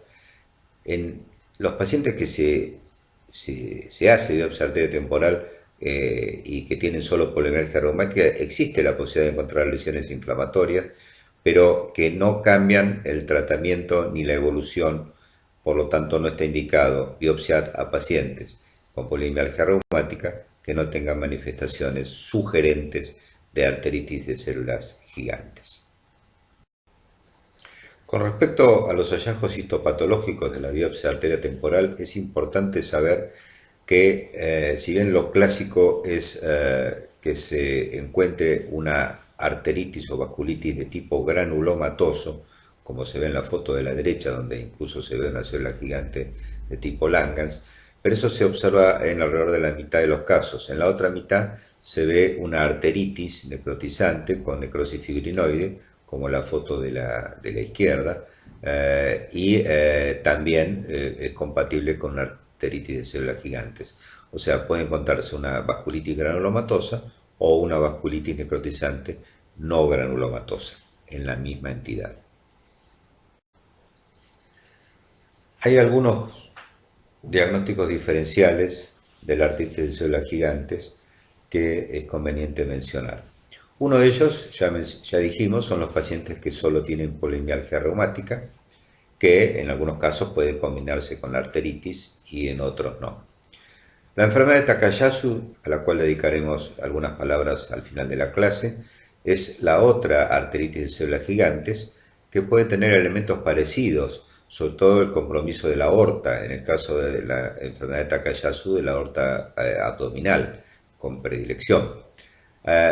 En los pacientes que se hace biopsia de arteria temporal y que tienen solo polimialgia reumática, existe la posibilidad de encontrar lesiones inflamatorias, pero que no cambian el tratamiento ni la evolución, por lo tanto no está indicado biopsiar a pacientes con polimialgia reumática que no tengan manifestaciones sugerentes de arteritis de células gigantes. Con respecto a los hallazgos histopatológicos de la biopsia de arteria temporal, es importante saber que si bien lo clásico es que se encuentre una arteritis o vasculitis de tipo granulomatoso, como se ve en la foto de la derecha, donde incluso se ve una célula gigante de tipo Langhans, pero eso se observa en alrededor de la mitad de los casos. En la otra mitad se ve una arteritis necrotizante con necrosis fibrinoide, como la foto de la izquierda, y también es compatible con una arteritis de células gigantes. O sea, puede encontrarse una vasculitis granulomatosa o una vasculitis necrotizante no granulomatosa en la misma entidad. Hay algunos diagnósticos diferenciales de la artritis de células gigantes que es conveniente mencionar. Uno de ellos, ya dijimos, son los pacientes que solo tienen polimialgia reumática, que en algunos casos puede combinarse con la arteritis y en otros no. La enfermedad de Takayasu, a la cual dedicaremos algunas palabras al final de la clase, es la otra arteritis de células gigantes que puede tener elementos parecidos, sobre todo el compromiso de la aorta, en el caso de la enfermedad de Takayasu, de la aorta abdominal, con predilección.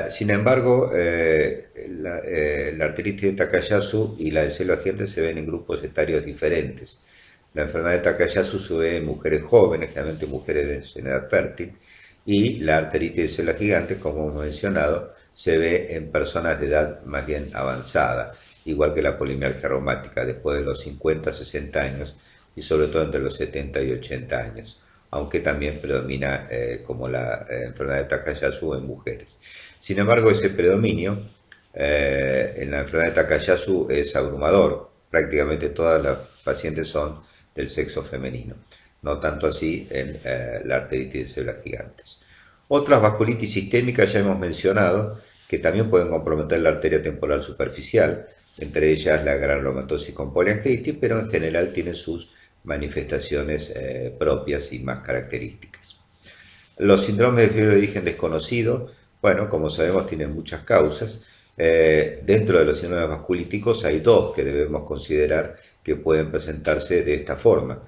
Sin embargo, la arteritis de Takayasu y la de células gigantes se ven en grupos etarios diferentes. La enfermedad de Takayasu se ve en mujeres jóvenes, generalmente mujeres en edad fértil, y la arteritis de células gigantes, como hemos mencionado, se ve en personas de edad más bien avanzada, igual que la polimialgia reumática, después de los 50-60 años y sobre todo entre los 70 y 80 años, aunque también predomina como la enfermedad de Takayasu en mujeres. Sin embargo, ese predominio en la enfermedad de Takayasu es abrumador. Prácticamente todas las pacientes son del sexo femenino, no tanto así en la arteritis de células gigantes. Otras vasculitis sistémicas ya hemos mencionado que también pueden comprometer la arteria temporal superficial, entre ellas la granulomatosis con poliangiitis, pero en general tienen sus manifestaciones propias y más características. Los síndromes de fiebre de origen desconocido, bueno, como sabemos, tienen muchas causas. Dentro de los síndromes vasculíticos hay dos que debemos considerar que pueden presentarse de esta forma.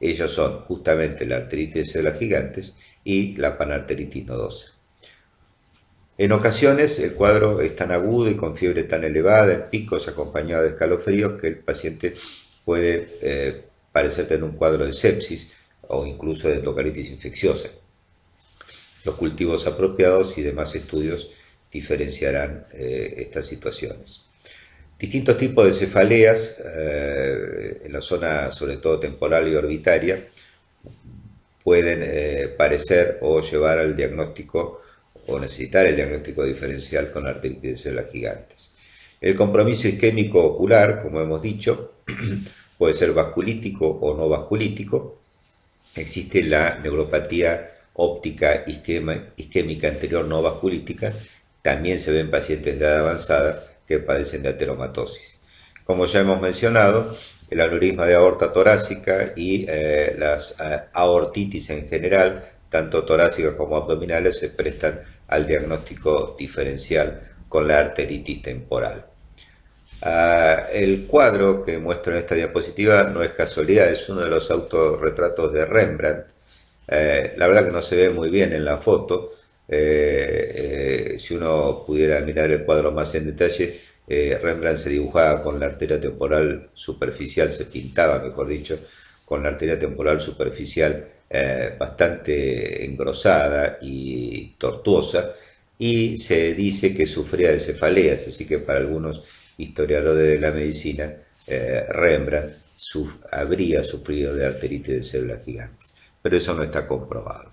Ellos son justamente la arteritis de células gigantes y la panarteritis nodosa. En ocasiones el cuadro es tan agudo y con fiebre tan elevada, en picos acompañados de escalofríos, que el paciente puede parecer tener un cuadro de sepsis o incluso de endocardititis infecciosa. Los cultivos apropiados y demás estudios diferenciarán estas situaciones. Distintos tipos de cefaleas en la zona sobre todo temporal y orbitaria pueden parecer o llevar al diagnóstico o necesitar el diagnóstico diferencial con arteritis de células gigantes. El compromiso isquémico ocular, como hemos dicho, puede ser vasculítico o no vasculítico. Existe la neuropatía óptica isquémica anterior no vasculítica. También se ven pacientes de edad avanzada que padecen de ateromatosis. Como ya hemos mencionado, el aneurisma de aorta torácica y las aortitis en general, tanto torácicas como abdominales, se prestan al diagnóstico diferencial con la arteritis temporal. El cuadro que muestro en esta diapositiva no es casualidad, es uno de los autorretratos de Rembrandt. La verdad que no se ve muy bien en la foto. Si uno pudiera mirar el cuadro más en detalle, Rembrandt se dibujaba con la arteria temporal superficial, se pintaba, mejor dicho, con la arteria temporal superficial bastante engrosada y tortuosa, y se dice que sufría de cefaleas, así que para algunos historiadores de la medicina, Rembrandt habría sufrido de arteritis de células gigantes, pero eso no está comprobado.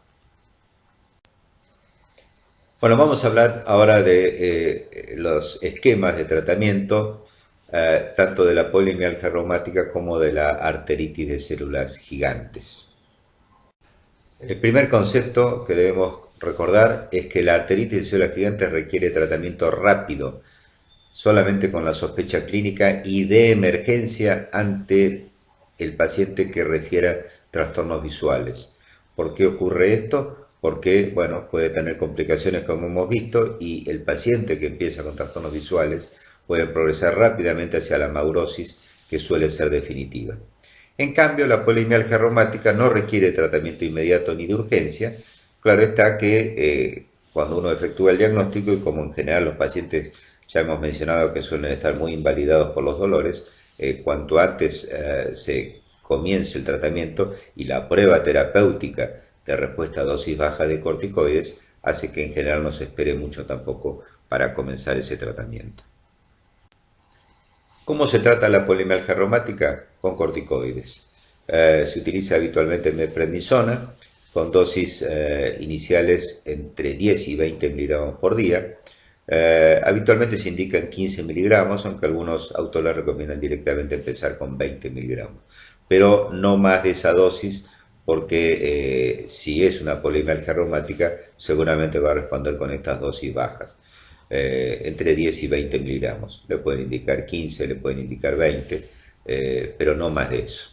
Bueno, vamos a hablar ahora de los esquemas de tratamiento, tanto de la polimialgia reumática como de la arteritis de células gigantes. El primer concepto que debemos recordar es que la arteritis de células gigantes requiere tratamiento rápido, solamente con la sospecha clínica y de emergencia ante el paciente que refiera trastornos visuales. ¿Por qué ocurre esto? Porque, bueno, puede tener complicaciones como hemos visto, y el paciente que empieza con trastornos visuales puede progresar rápidamente hacia la maurosis, que suele ser definitiva. En cambio, la polimialgia reumática no requiere tratamiento inmediato ni de urgencia. Claro está que cuando uno efectúa el diagnóstico, y como en general los pacientes ya hemos mencionado que suelen estar muy invalidados por los dolores, cuanto antes se comience el tratamiento y la prueba terapéutica de respuesta a dosis baja de corticoides hace que en general no se espere mucho tampoco para comenzar ese tratamiento. ¿Cómo se trata la polimialgia reumática? Con corticoides. Se utiliza habitualmente meprednisona con dosis iniciales entre 10 y 20 miligramos por día. Habitualmente se indican 15 miligramos, aunque algunos autores recomiendan directamente empezar con 20 miligramos, pero no más de esa dosis, porque si es una polimialgia reumática seguramente va a responder con estas dosis bajas, entre 10 y 20 miligramos. Le pueden indicar 15, le pueden indicar 20, pero no más de eso.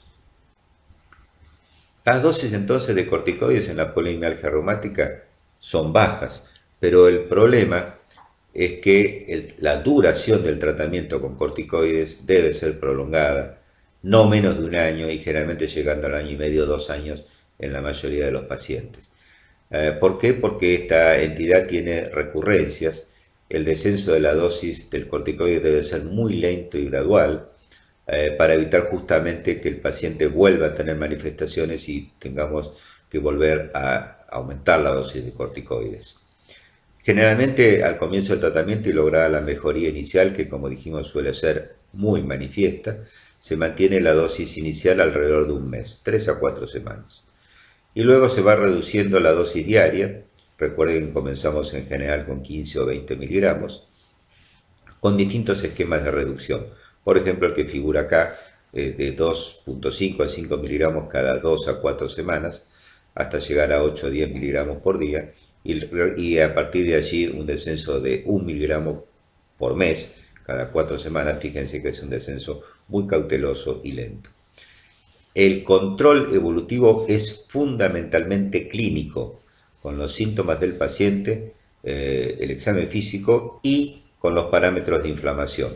Las dosis entonces de corticoides en la polimialgia reumática son bajas, pero el problema es que la duración del tratamiento con corticoides debe ser prolongada, no menos de un año, y generalmente llegando al año y medio, 2 años en la mayoría de los pacientes. ¿Por qué? Porque esta entidad tiene recurrencias. El descenso de la dosis del corticoide debe ser muy lento y gradual para evitar justamente que el paciente vuelva a tener manifestaciones y tengamos que volver a aumentar la dosis de corticoides. Generalmente al comienzo del tratamiento y lograda la mejoría inicial, que como dijimos suele ser muy manifiesta, se mantiene la dosis inicial alrededor de un mes, 3 a 4 semanas. Y luego se va reduciendo la dosis diaria. Recuerden que comenzamos en general con 15 o 20 miligramos, con distintos esquemas de reducción. Por ejemplo, el que figura acá, de 2.5 a 5 miligramos cada 2 a 4 semanas, hasta llegar a 8 o 10 miligramos por día, y a partir de allí un descenso de 1 miligramo por mes cada 4 semanas. Fíjense que es un descenso muy cauteloso y lento. El control evolutivo es fundamentalmente clínico, con los síntomas del paciente, el examen físico y con los parámetros de inflamación,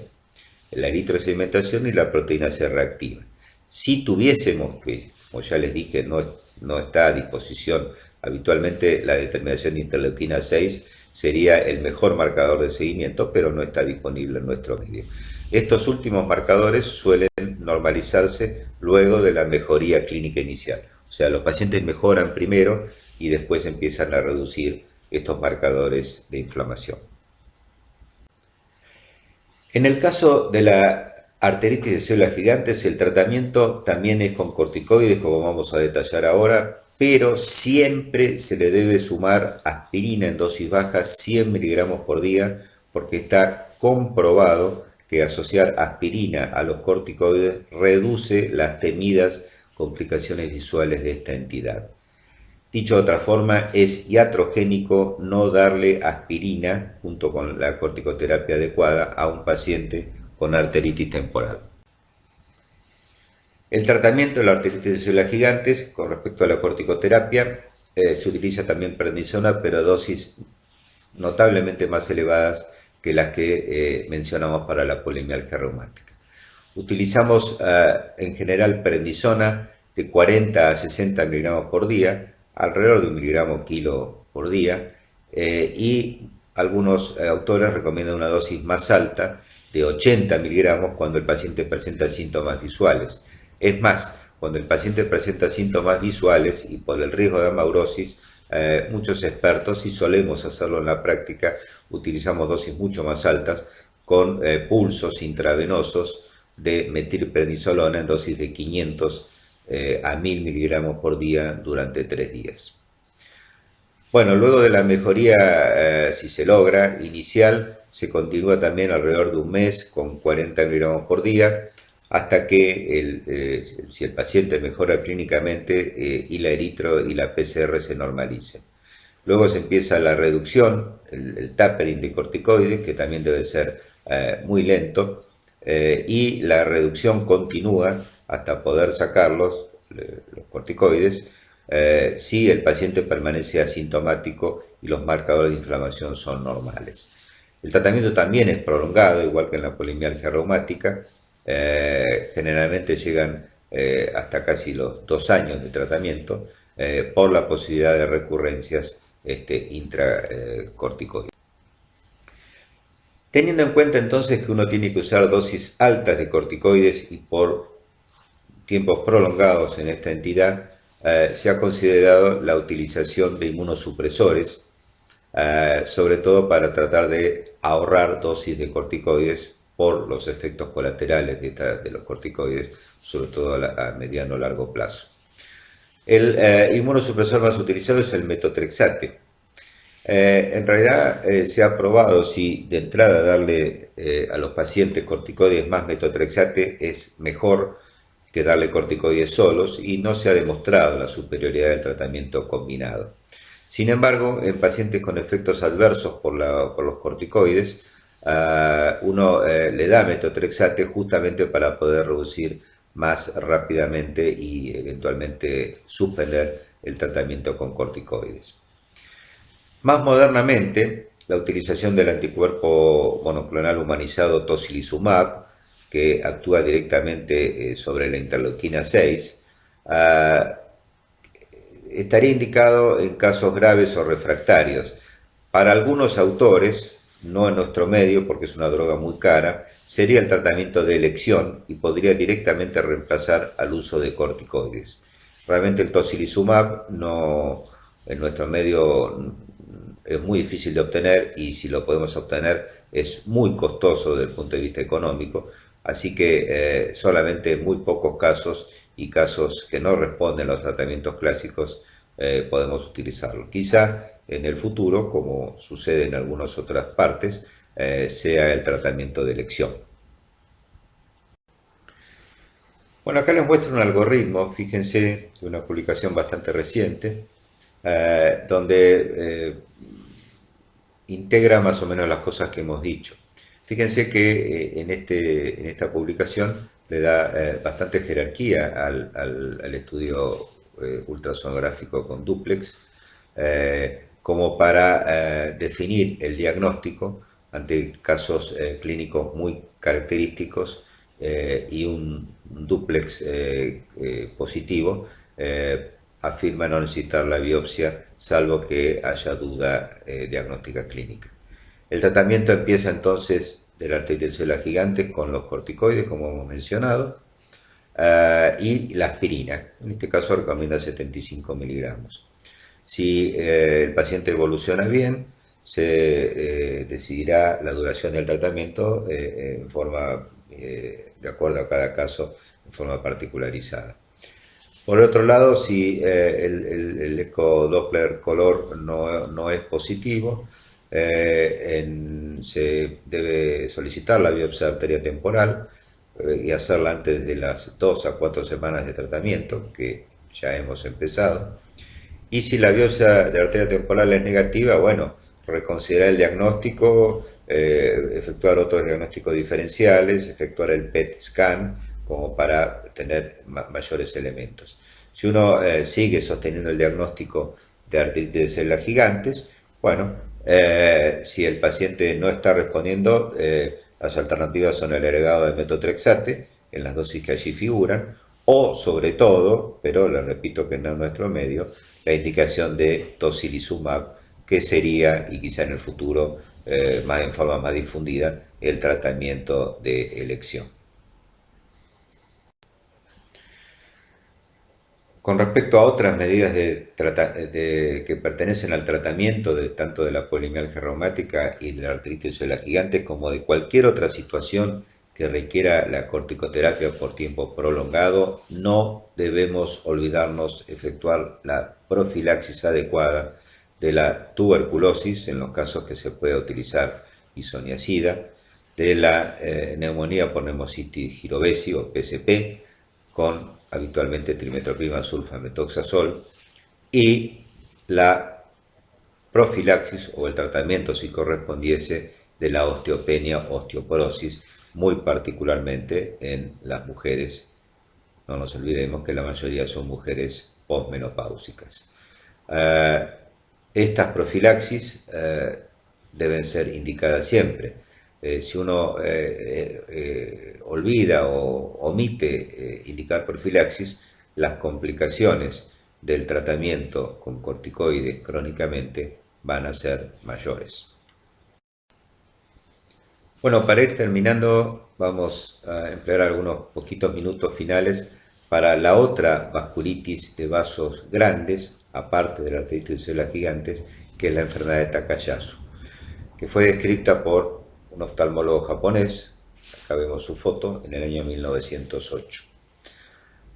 la eritrosedimentación y la proteína C reactiva. Si tuviésemos que, como ya les dije, no está a disposición habitualmente, la determinación de interleuquina 6 sería el mejor marcador de seguimiento, pero no está disponible en nuestro medio. Estos últimos marcadores suelen normalizarse luego de la mejoría clínica inicial. O sea, los pacientes mejoran primero y después empiezan a reducir estos marcadores de inflamación. En el caso de la arteritis de células gigantes, el tratamiento también es con corticoides, como vamos a detallar ahora, pero siempre se le debe sumar aspirina en dosis bajas, 100 miligramos por día, porque está comprobado que asociar aspirina a los corticoides reduce las temidas complicaciones visuales de esta entidad. Dicho de otra forma, es iatrogénico no darle aspirina junto con la corticoterapia adecuada a un paciente con arteritis temporal. El tratamiento de la arteritis de células gigantes con respecto a la corticoterapia se utiliza también prednisona, pero a dosis notablemente más elevadas que las que mencionamos para la polimialgia reumática. Utilizamos en general prednisona de 40 a 60 miligramos por día, alrededor de 1 miligramo kilo por día, y algunos autores recomiendan una dosis más alta de 80 miligramos cuando el paciente presenta síntomas visuales. Es más, cuando el paciente presenta síntomas visuales y por el riesgo de amaurosis, muchos expertos, y solemos hacerlo en la práctica, utilizamos dosis mucho más altas con pulsos intravenosos de metilprednisolona en dosis de 500 a 1000 miligramos por día durante 3 días. Bueno, luego de la mejoría, si se logra, inicial, se continúa también alrededor de un mes con 40 miligramos por día, hasta que si el paciente mejora clínicamente y la eritro y la PCR se normalicen. Luego se empieza la reducción, el tapering de corticoides, que también debe ser muy lento, y la reducción continúa hasta poder sacarlos, los corticoides, si el paciente permanece asintomático y los marcadores de inflamación son normales. El tratamiento también es prolongado, igual que en la polimialgia reumática. Generalmente llegan hasta casi los 2 años de tratamiento por la posibilidad de recurrencias intracorticoides. Teniendo en cuenta entonces que uno tiene que usar dosis altas de corticoides y por tiempos prolongados en esta entidad, se ha considerado la utilización de inmunosupresores, sobre todo para tratar de ahorrar dosis de corticoides por los efectos colaterales de los corticoides, sobre todo a mediano o largo plazo. El inmunosupresor más utilizado es el metotrexate. En realidad se ha probado si de entrada darle a los pacientes corticoides más metotrexate es mejor que darle corticoides solos, y no se ha demostrado la superioridad del tratamiento combinado. Sin embargo, en pacientes con efectos adversos por los corticoides, uno le da metotrexate justamente para poder reducir más rápidamente y eventualmente suspender el tratamiento con corticoides. Más modernamente, la utilización del anticuerpo monoclonal humanizado tocilizumab, que actúa directamente sobre la interleuquina 6, estaría indicado en casos graves o refractarios. Para algunos autores, no en nuestro medio porque es una droga muy cara, sería el tratamiento de elección y podría directamente reemplazar al uso de corticoides. Realmente el tocilizumab en nuestro medio es muy difícil de obtener, y si lo podemos obtener es muy costoso desde el punto de vista económico, así que solamente en muy pocos casos y casos que no responden a los tratamientos clásicos podemos utilizarlo. Quizá en el futuro, como sucede en algunas otras partes, sea el tratamiento de elección. Bueno, acá les muestro un algoritmo, fíjense, de una publicación bastante reciente, donde integra más o menos las cosas que hemos dicho. Fíjense que en esta publicación le da bastante jerarquía al estudio ultrasonográfico con dúplex, como para definir el diagnóstico ante casos clínicos muy característicos, y un dúplex positivo afirma no necesitar la biopsia salvo que haya duda diagnóstica clínica. El tratamiento empieza entonces de la arteritis de células gigantes con los corticoides, como hemos mencionado, y la aspirina. En este caso recomienda 75 miligramos. Si el paciente evoluciona bien, se decidirá la duración del tratamiento en forma, de acuerdo a cada caso, en forma particularizada. Por otro lado, si el ecodoppler color no es positivo, se debe solicitar la biopsia de arteria temporal y hacerla antes de las 2 a 4 semanas de tratamiento, que ya hemos empezado. Y si la biopsia de arteria temporal es negativa, bueno, reconsiderar el diagnóstico, efectuar otros diagnósticos diferenciales, efectuar el PET scan como para tener mayores elementos. Si uno sigue sosteniendo el diagnóstico de artritis de células gigantes, bueno, si el paciente no está respondiendo, las alternativas son el agregado de metotrexate en las dosis que allí figuran, o sobre todo, pero les repito que no es nuestro medio, la indicación de tocilizumab, que sería, y quizá en el futuro, en forma más difundida, el tratamiento de elección. Con respecto a otras medidas que pertenecen al tratamiento tanto de la polimialgia reumática y de la artritis de células gigantes como de cualquier otra situación que requiera la corticoterapia por tiempo prolongado, no debemos olvidarnos efectuar la profilaxis adecuada de la tuberculosis, en los casos que se pueda utilizar isoniazida, de la neumonía por neumocitis girovesi o PSP, con habitualmente trimetoprim, sulfametoxazol, y la profilaxis o el tratamiento, si correspondiese, de la osteopenia, osteoporosis, muy particularmente en las mujeres. No nos olvidemos que la mayoría son mujeres posmenopáusicas. Estas profilaxis deben ser indicadas siempre. Si uno olvida o omite indicar profilaxis, las complicaciones del tratamiento con corticoides crónicamente van a ser mayores. Bueno, para ir terminando, vamos a emplear algunos poquitos minutos finales para la otra vasculitis de vasos grandes, aparte de la artritis de células gigantes, que es la enfermedad de Takayasu, que fue descrita por un oftalmólogo japonés, acá vemos su foto, en el año 1908.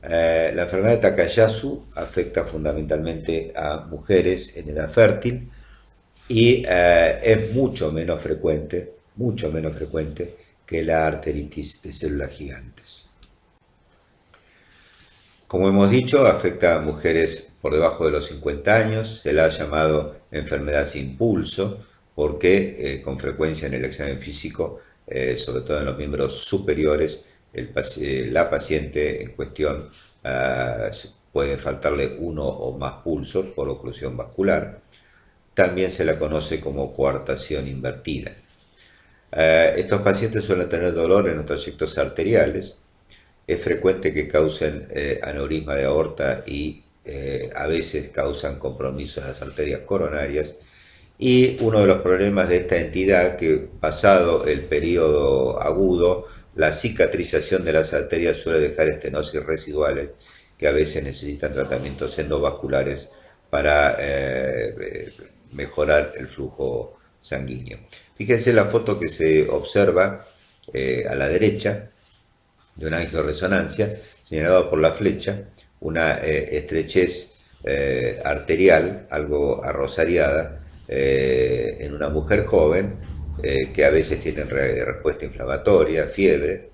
La enfermedad de Takayasu afecta fundamentalmente a mujeres en edad fértil y es mucho menos frecuente que la arteritis de células gigantes. Como hemos dicho, afecta a mujeres por debajo de los 50 años, se la ha llamado enfermedad sin pulso, porque con frecuencia en el examen físico, sobre todo en los miembros superiores, la paciente en cuestión puede faltarle uno o más pulsos por oclusión vascular. También se la conoce como coartación invertida. Estos pacientes suelen tener dolor en los trayectos arteriales. Es frecuente que causen aneurisma de aorta y a veces causan compromiso en las arterias coronarias. Y uno de los problemas de esta entidad, que pasado el periodo agudo, la cicatrización de las arterias suele dejar estenosis residuales que a veces necesitan tratamientos endovasculares para mejorar el flujo sanguíneo. Fíjense la foto que se observa a la derecha de una angioresonancia señalada por la flecha, una estrechez arterial algo arrosariada en una mujer joven que a veces tiene respuesta inflamatoria, fiebre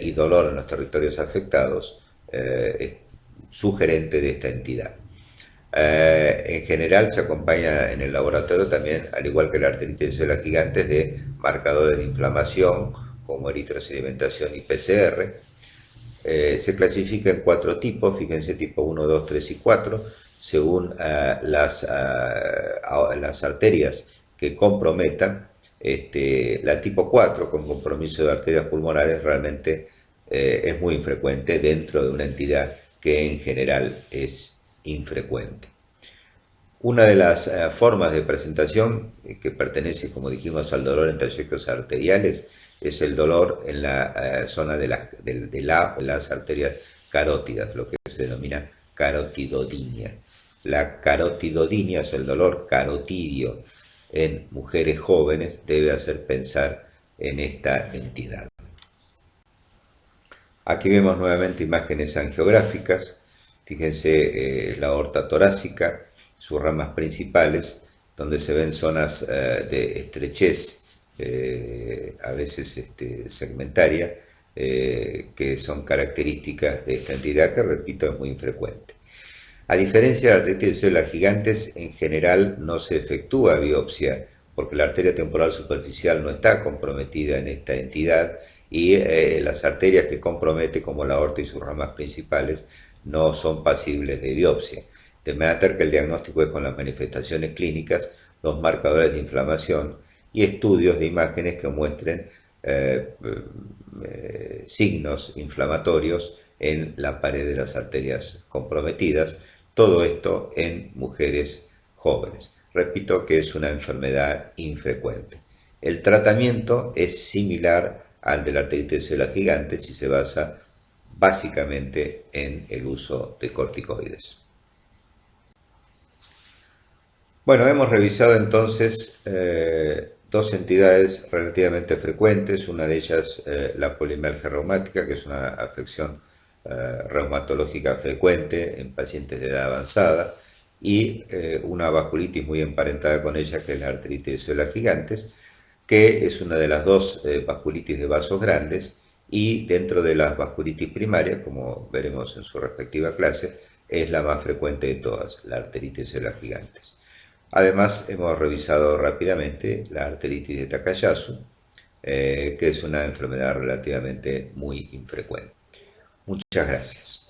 y dolor en los territorios afectados, es sugerente de esta entidad. En general se acompaña en el laboratorio también, al igual que la arteritis de células gigantes, de marcadores de inflamación como eritrosedimentación y PCR. Se clasifica en 4 tipos, fíjense, tipo 1, 2, 3 y 4, según las arterias que comprometan. La tipo 4, con compromiso de arterias pulmonares, realmente es muy infrecuente dentro de una entidad que en general es infrecuente. Una de las formas de presentación que pertenece, como dijimos, al dolor en trayectos arteriales es el dolor en la zona de las arterias carótidas, lo que se denomina carotidodinia. La carotidodinia es el dolor carotidio en mujeres jóvenes debe hacer pensar en esta entidad. Aquí vemos nuevamente imágenes angiográficas. Fíjense la aorta torácica, sus ramas principales, donde se ven zonas de estrechez, a veces segmentaria, que son características de esta entidad que, repito, es muy infrecuente. A diferencia de la arteritis de células gigantes, en general no se efectúa biopsia porque la arteria temporal superficial no está comprometida en esta entidad y las arterias que compromete, como la aorta y sus ramas principales, no son pasibles de biopsia. De manera que el diagnóstico es con las manifestaciones clínicas, los marcadores de inflamación y estudios de imágenes que muestren signos inflamatorios en la pared de las arterias comprometidas, todo esto en mujeres jóvenes. Repito que es una enfermedad infrecuente. El tratamiento es similar al de la arteritis de células gigantes y se basa básicamente en el uso de corticoides. Bueno, hemos revisado entonces dos entidades relativamente frecuentes, una de ellas la polimialgia reumática, que es una afección reumatológica frecuente en pacientes de edad avanzada, y una vasculitis muy emparentada con ella, que es la arteritis de células gigantes, que es una de las dos vasculitis de vasos grandes, y dentro de las vasculitis primarias, como veremos en su respectiva clase, es la más frecuente de todas, la arteritis de células gigantes. Además, hemos revisado rápidamente la arteritis de Takayasu, que es una enfermedad relativamente muy infrecuente. Muchas gracias.